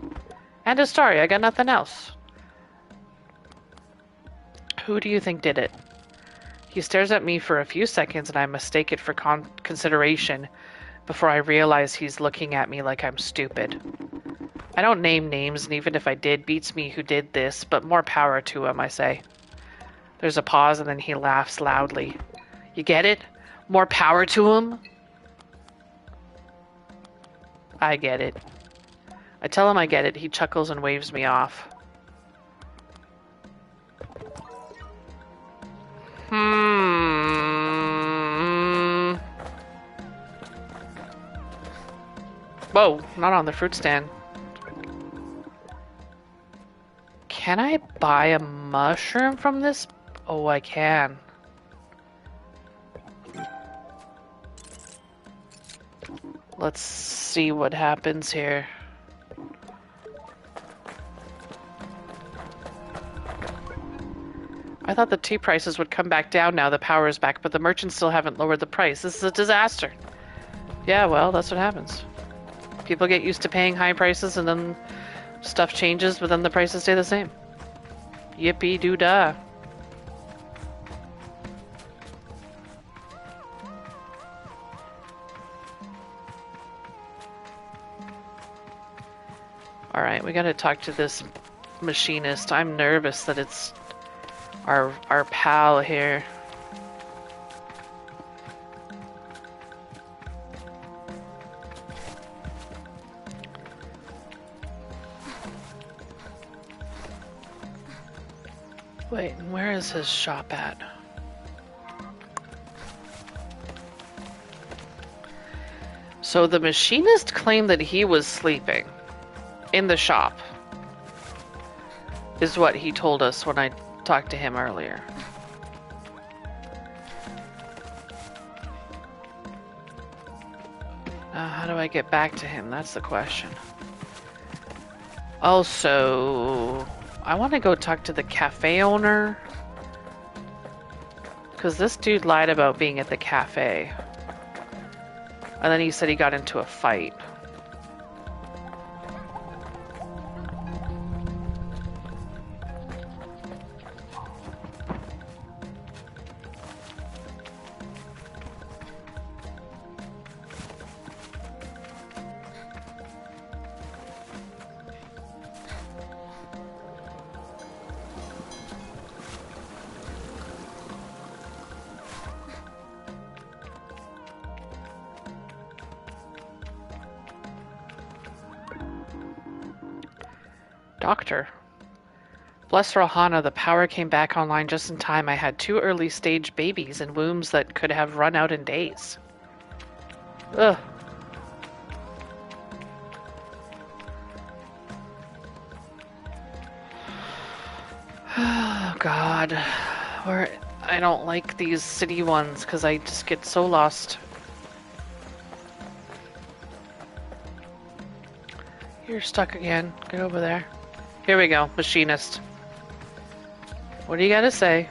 End of story, I got nothing else. Who do you think did it? He stares at me for a few seconds and I mistake it for consideration before I realize he's looking at me like I'm stupid. I don't name names, and even if I did, beats me who did this, but more power to him, I say. There's a pause and then he laughs loudly. You get it? More power to him? I get it. I tell him I get it. He chuckles and waves me off. Whoa, not on the fruit stand. Can I buy a mushroom from this? Oh, I can. Let's see what happens here. I thought the tea prices would come back down now the power is back, but the merchants still haven't lowered the price. This is a disaster. Yeah, well, that's what happens. People get used to paying high prices and then stuff changes, but then the prices stay the same. Yippee-doo-dah. Alright, we gotta talk to this machinist. I'm nervous that it's our pal here. Wait, where is his shop at? So the machinist claimed that he was sleeping in the shop, is what he told us when I talked to him earlier. Now, how do I get back to him? That's the question. Also, I want to go talk to the cafe owner, because this dude lied about being at the cafe. And then he said he got into a fight. Doctor. Bless Rohana, the power came back online just in time. I had 2 early-stage babies in wombs that could have run out in days. Ugh. Oh, God. I don't like these city ones because I just get so lost. You're stuck again. Get over there. Here we go, machinist. What do you gotta say?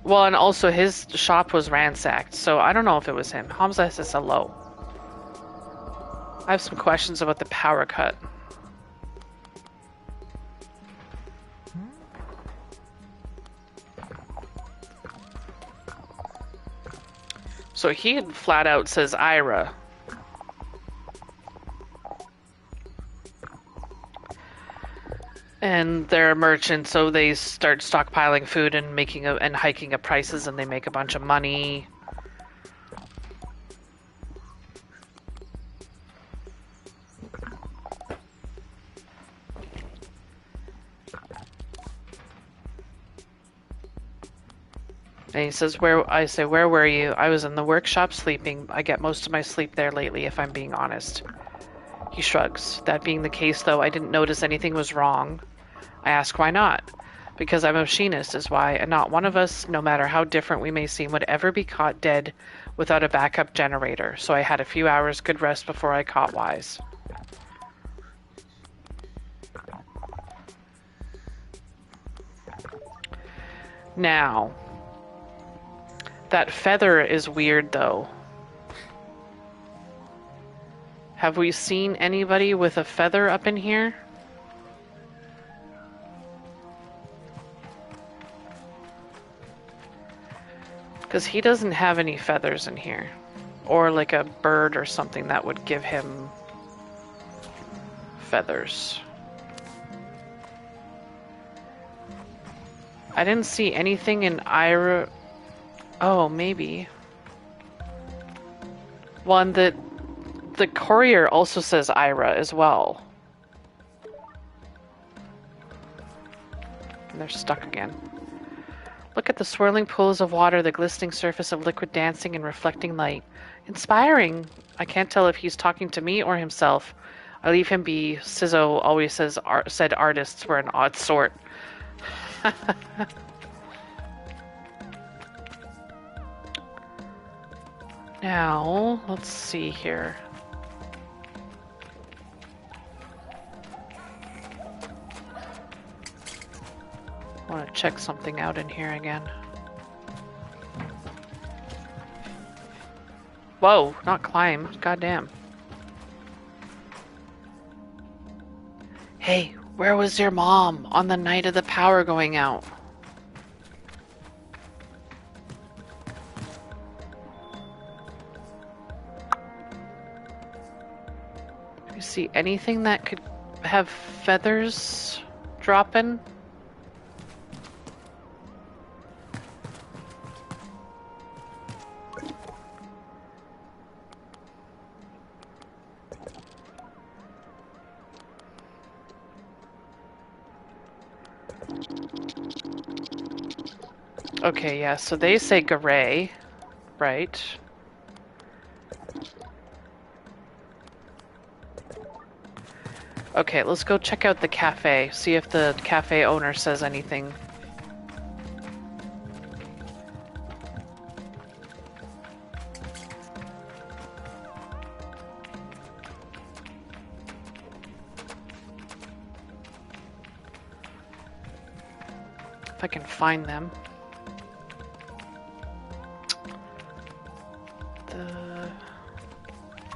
Well, and also his shop was ransacked, so I don't know if it was him. Hamza says hello. I have some questions about the power cut. So he flat out says Ira. And they're a merchant, so they start stockpiling food and and hiking up prices, and they make a bunch of money. And he says, I say, where were you? I was in the workshop sleeping. I get most of my sleep there lately, if I'm being honest. He shrugs. That being the case, though, I didn't notice anything was wrong. I ask why not. Because I'm a machinist is why, and not one of us, no matter how different we may seem, would ever be caught dead without a backup generator. So I had a few hours good rest before I caught wise. Now, that feather is weird, though. Have we seen anybody with a feather up in here? Because he doesn't have any feathers in here. Or like a bird or something that would give him feathers. I didn't see anything in Ira. Oh, maybe. One that the courier also says Ira as well. And they're stuck again. Look at the swirling pools of water, the glistening surface of liquid dancing and reflecting light. Inspiring! I can't tell if he's talking to me or himself. I leave him be. Sizzo always said artists were an odd sort. Now, let's see here. I want to check something out in here again. Whoa, not climb. Goddamn. Hey, where was your mom on the night of the power going out? Do you see anything that could have feathers dropping? Okay, yeah, so they say Garay, right? Okay, let's go check out the cafe, see if the cafe owner says anything. If I can find them.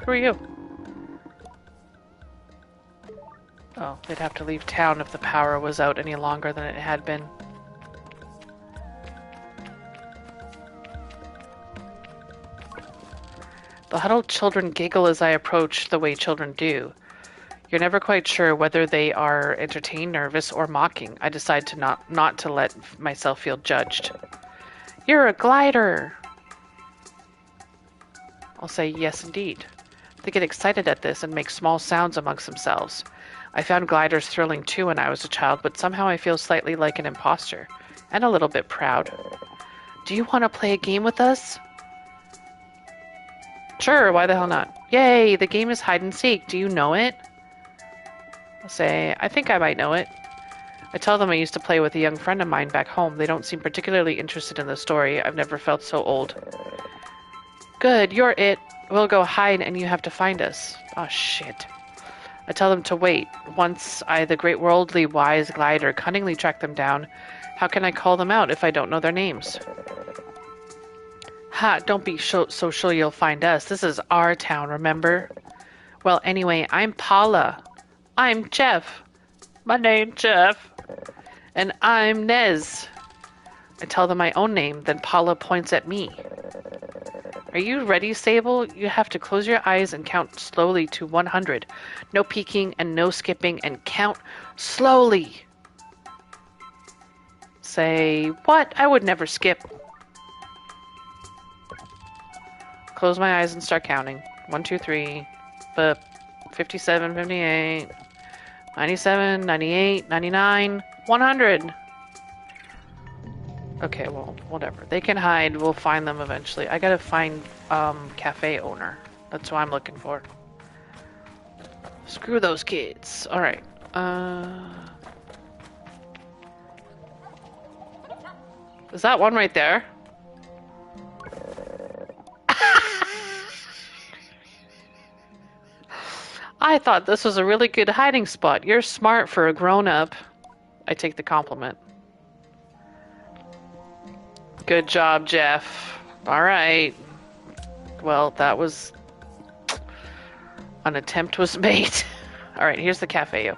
Who are you? Oh, they'd have to leave town if the power was out any longer than it had been. The huddled children giggle as I approach, the way children do. You're never quite sure whether they are entertained, nervous, or mocking. I decide to not to let myself feel judged. You're a glider! I'll say, yes, indeed. They get excited at this and make small sounds amongst themselves. I found gliders thrilling too when I was a child, but somehow I feel slightly like an imposter. And a little bit proud. Do you want to play a game with us? Sure, why the hell not? Yay, the game is hide and seek. Do you know it? I'll say, I think I might know it. I tell them I used to play with a young friend of mine back home. They don't seem particularly interested in the story. I've never felt so old. Good, you're it. We'll go hide and you have to find us. Oh, shit. I tell them to wait. Once I, the great worldly wise glider, cunningly track them down, how can I call them out if I don't know their names? Ha, don't be so sure you'll find us. This is our town, remember? Well, anyway, I'm Paula. I'm Jeff. My name's Jeff. And I'm Nez. I tell them my own name, then Paula points at me. Are you ready, Sable? You have to close your eyes and count slowly to 100. No peeking and no skipping, and count slowly. Say, what? I would never skip. Close my eyes and start counting. 1, 2, 3. But 57, 58, 97, 98, 99, 100. Okay, well, whatever. They can hide. We'll find them eventually. I gotta find cafe owner. That's what I'm looking for. Screw those kids. Alright. Is that one right there? I thought this was a really good hiding spot. You're smart for a grown-up. I take the compliment. Good job, Jeff. Alright. Well, that was... An attempt was made. Alright, here's the cafe.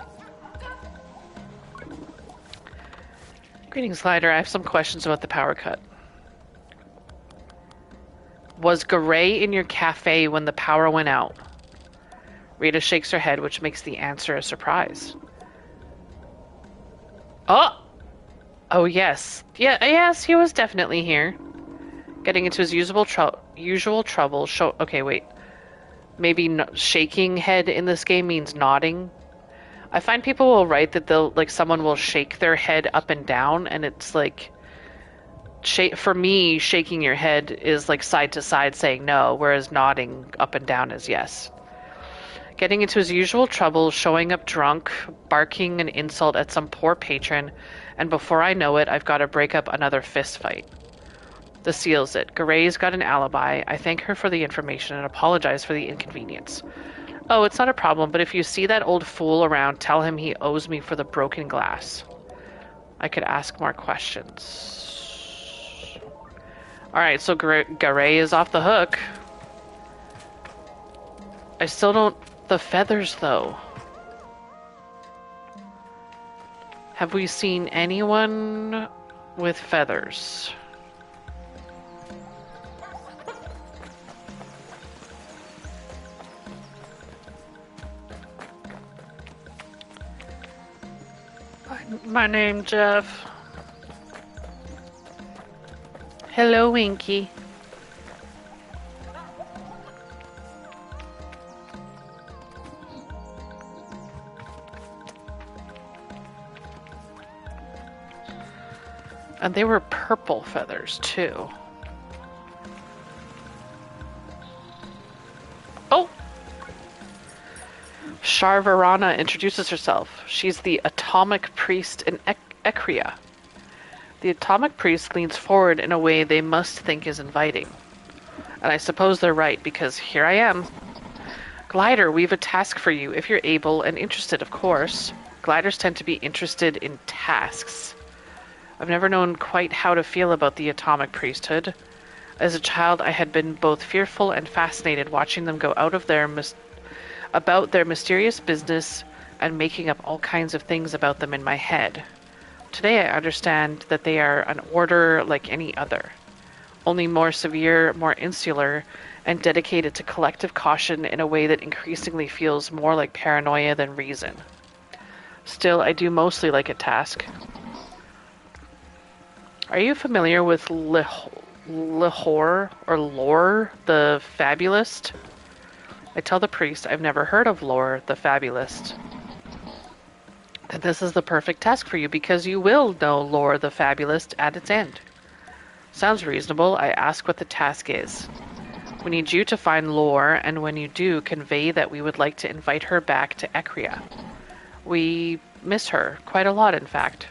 Greetings, Glider. I have some questions about the power cut. Was Garay in your cafe when the power went out? Rita shakes her head, which makes the answer a surprise. Oh! Oh, yes. Yes, he was definitely here. Getting into his usual trouble. Okay, wait. Maybe shaking head in this game means nodding. I find people will write that someone will shake their head up and down, and it's like... For me, shaking your head is like side to side saying no, whereas nodding up and down is yes. Getting into his usual trouble, showing up drunk, barking an insult at some poor patron, and before I know it, I've got to break up another fist fight. This seals it. Garay's got an alibi. I thank her for the information and apologize for the inconvenience. Oh, it's not a problem, but if you see that old fool around, tell him he owes me for the broken glass. I could ask more questions. Alright, so Garay is off the hook. I still don't... The feathers, though. Have we seen anyone with feathers? My name, Jeff. Hello, Winky. And they were purple feathers, too. Oh! Sharvarana introduces herself. She's the Atomic Priest in Ekria. The Atomic Priest leans forward in a way they must think is inviting. And I suppose they're right, because here I am. Glider, we've a task for you, if you're able and interested, of course. Gliders tend to be interested in tasks. I've never known quite how to feel about the Atomic Priesthood. As a child, I had been both fearful and fascinated watching them go out of about their mysterious business and making up all kinds of things about them in my head. Today I understand that they are an order like any other, only more severe, more insular, and dedicated to collective caution in a way that increasingly feels more like paranoia than reason. Still, I do mostly like a task. Are you familiar with Lehor, or Lore, the Fabulist? I tell the priest I've never heard of Lore, the Fabulist. Then this is the perfect task for you, because you will know Lore, the Fabulist, at its end. Sounds reasonable. I ask what the task is. We need you to find Lore, and when you do, convey that we would like to invite her back to Ekria. We miss her, quite a lot in fact.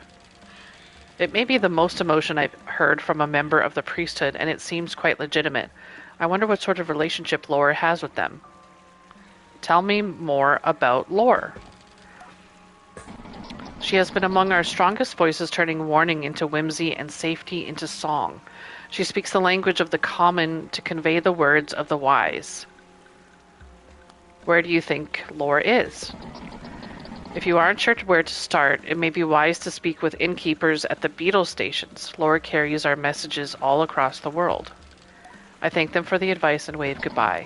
It may be the most emotion I've heard from a member of the priesthood, and it seems quite legitimate. I wonder what sort of relationship Lore has with them. Tell me more about Lore. She has been among our strongest voices, turning warning into whimsy and safety into song. She speaks the language of the common to convey the words of the wise. Where do you think Lore is? If you aren't sure where to start, it may be wise to speak with innkeepers at the beetle stations. Lore carries our messages all across the world. I thank them for the advice and wave goodbye.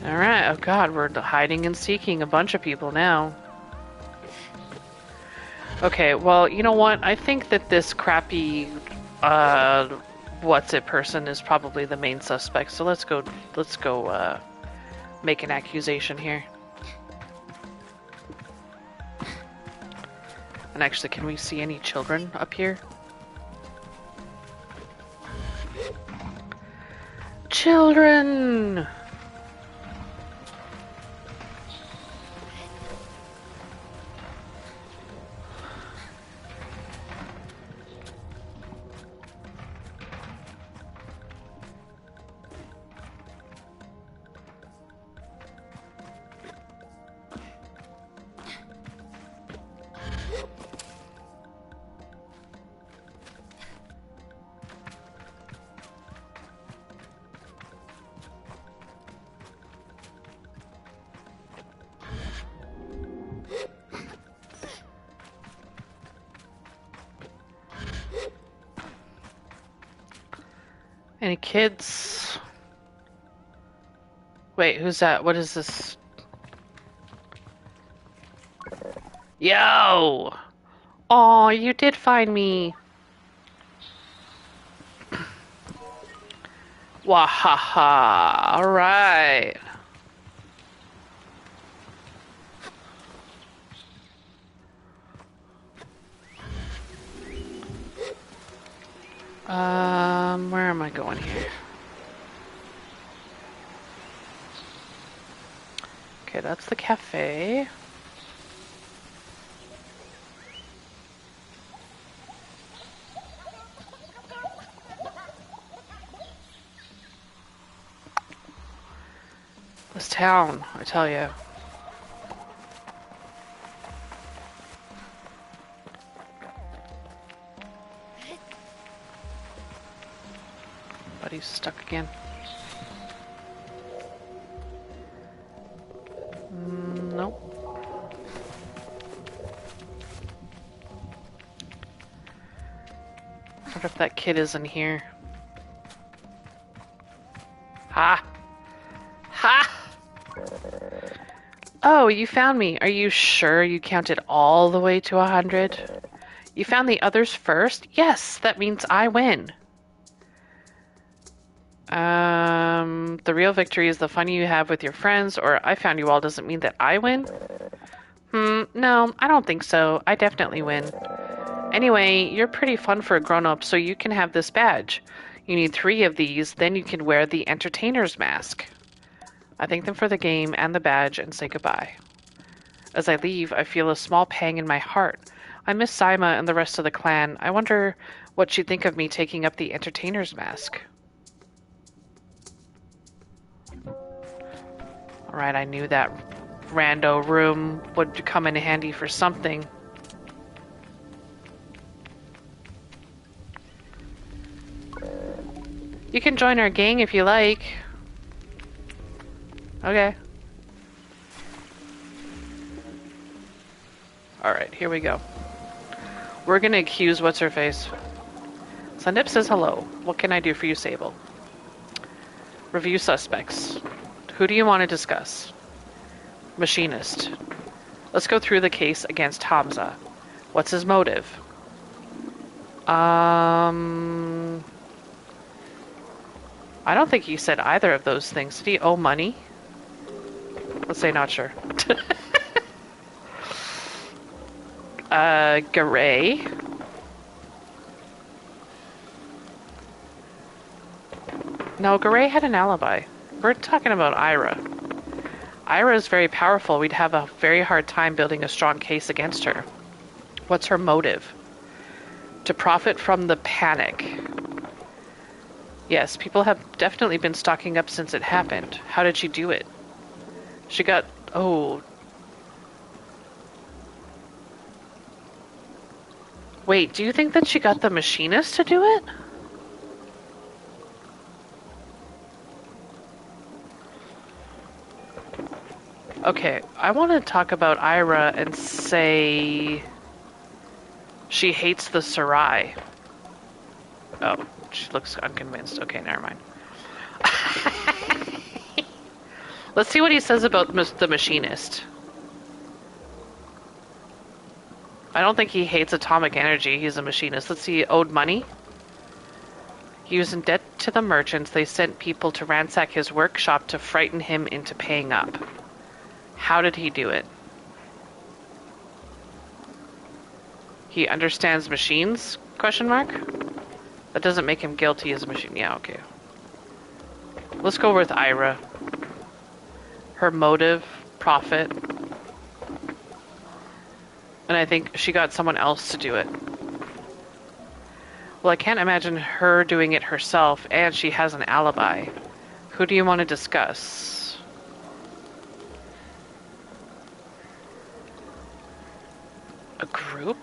Alright, oh god, we're hiding and seeking a bunch of people now. Okay, well, you know what? I think that this crappy, uh, what's it person is probably the main suspect. So let's go, make an accusation here. And actually, can we see any children up here? Children! Any kids? Wait, who's that? What is this? Yo! Aw, you did find me. Wahaha. Alright. Where am I going here? Okay, that's the cafe. This town, I tell you. Buddy's stuck again. Nope. I wonder if that kid is in here. Ha! Ha! Oh, you found me. Are you sure you counted all the way to 100? You found the others first? Yes, that means I win. The real victory is the fun you have with your friends, or I found you all doesn't mean that I win? No, I don't think so. I definitely win. Anyway, you're pretty fun for a grown-up, so you can have this badge. You need 3 of these, then you can wear the entertainer's mask. I thank them for the game and the badge and say goodbye. As I leave, I feel a small pang in my heart. I miss Saima and the rest of the clan. I wonder what she'd think of me taking up the entertainer's mask. Alright, I knew that rando room would come in handy for something. You can join our gang if you like. Okay. Alright, here we go. We're gonna accuse what's-her-face. Sandip says hello. What can I do for you, Sable? Review suspects. Who do you want to discuss? Machinist. Let's go through the case against Hamza. What's his motive? I don't think he said either of those things. Did he owe money? Let's say not sure. Garay. No, Garay had an alibi. We're talking about Ira. Ira is very powerful. We'd have a very hard time building a strong case against her. What's her motive? To profit from the panic. Yes, people have definitely been stocking up since it happened. How did she do it? She got... Oh. Wait, do you think that she got the machinist to do it? Okay, I want to talk about Ira and say she hates the Sarai. Oh, she looks unconvinced. Okay, never mind. Let's see what he says about the machinist. I don't think he hates atomic energy. He's a machinist. Let's see, owed money. He was in debt to the merchants. They sent people to ransack his workshop to frighten him into paying up. How did he do it? He understands machines? Question mark? That doesn't make him guilty as a machine. Yeah, okay. Let's go with Ira. Her motive, profit. And I think she got someone else to do it. Well, I can't imagine her doing it herself, and she has an alibi. Who do you want to discuss? A group?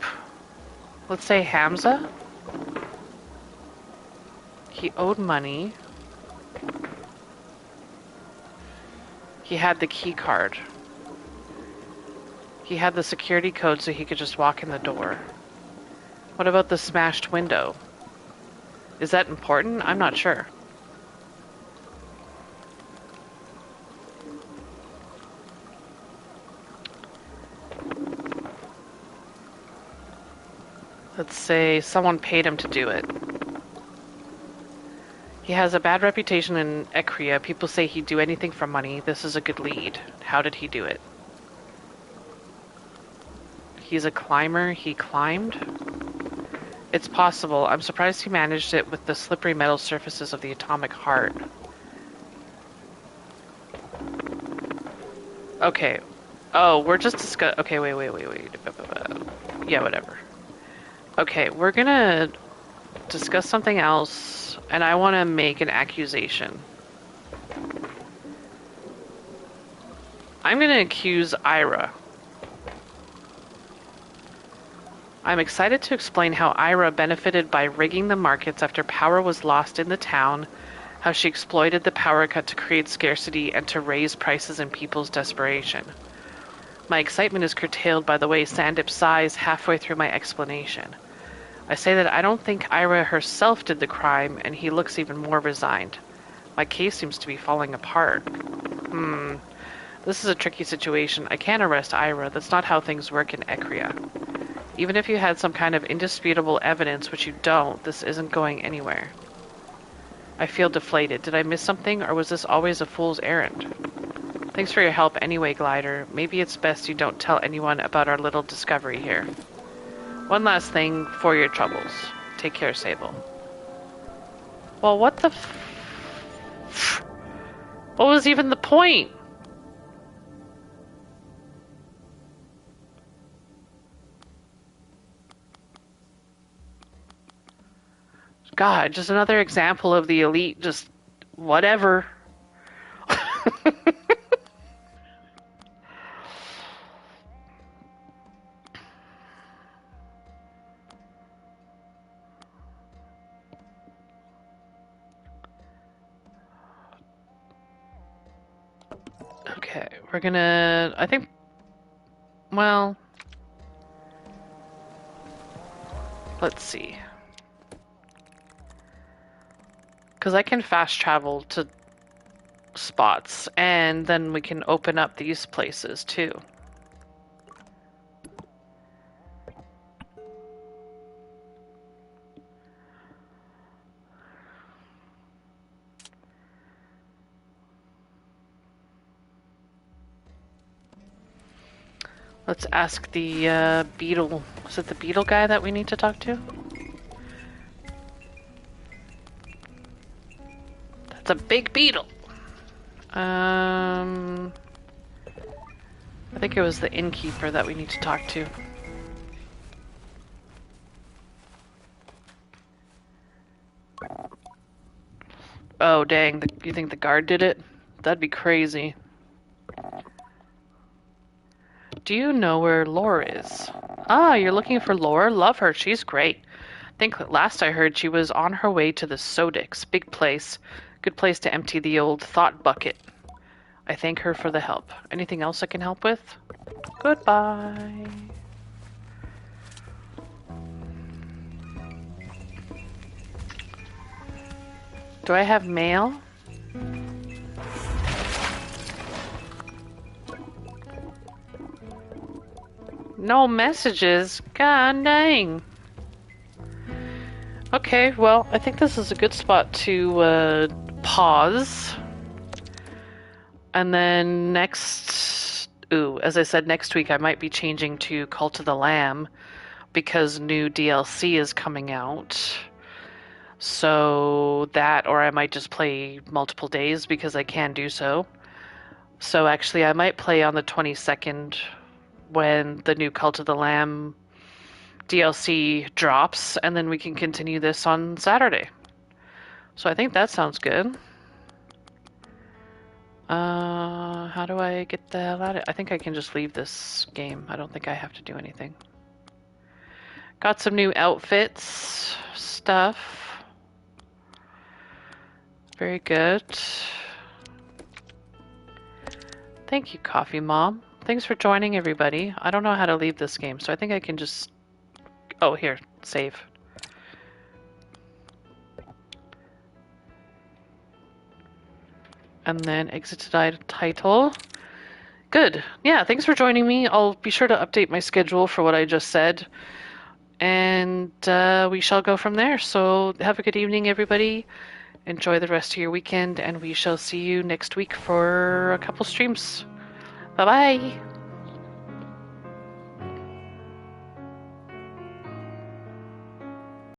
Let's say Hamza. He owed money. He had the key card. He had the security code so he could just walk in the door. What about the smashed window? Is that important? I'm not sure. Let's say someone paid him to do it. He has a bad reputation in Ekria. People say he'd do anything for money. This is a good lead. How did he do it? He's a climber. He climbed? It's possible. I'm surprised he managed it with the slippery metal surfaces of the atomic heart. Okay. Oh, we're just discuss- Okay, wait. Yeah, whatever. Okay, we're gonna discuss something else, and I want to make an accusation. I'm gonna accuse Ira. I'm excited to explain how Ira benefited by rigging the markets after power was lost in the town, how she exploited the power cut to create scarcity and to raise prices in people's desperation. My excitement is curtailed by the way Sandip sighs halfway through my explanation. I say that I don't think Ira herself did the crime, and he looks even more resigned. My case seems to be falling apart. This is a tricky situation. I can't arrest Ira. That's not how things work in Ekria. Even if you had some kind of indisputable evidence, which you don't, this isn't going anywhere. I feel deflated. Did I miss something, or was this always a fool's errand? Thanks for your help anyway, Glider. Maybe it's best you don't tell anyone about our little discovery here. One last thing for your troubles. Take care, Sable. Well, what the what was even the point? God, just another example of the elite just whatever. Okay, we're gonna, I think, well, let's see. Because I can fast travel to spots, and then we can open up these places too. Let's ask the beetle. Is it the beetle guy that we need to talk to? That's a big beetle. I think it was the innkeeper that we need to talk to. Oh, dang. You think the guard did it? That'd be crazy. Do you know where Lore is? Ah, you're looking for Lore? Love her. She's great. I think last I heard she was on her way to the Sodix. Big place. Good place to empty the old thought bucket. I thank her for the help. Anything else I can help with? Goodbye. Do I have mail? No messages? God dang. Okay, well, I think this is a good spot to pause. And then as I said, next week I might be changing to Cult of the Lamb because new DLC is coming out. So that, or I might just play multiple days because I can do so. So actually, I might play on the 22nd when the new Cult of the Lamb DLC drops, and then we can continue this on Saturday. So I think that sounds good. How do I get the hell out of it? I think I can just leave this game. I don't think I have to do anything. Got some new outfits, stuff. Very good. Thank you, Coffee Mom. Thanks for joining, everybody. I don't know how to leave this game, so I think I can just... Oh, here, save. And then exit to title. Good. Yeah, thanks for joining me. I'll be sure to update my schedule for what I just said. And we shall go from there. So have a good evening, everybody. Enjoy the rest of your weekend, and we shall see you next week for a couple streams. Bye-bye.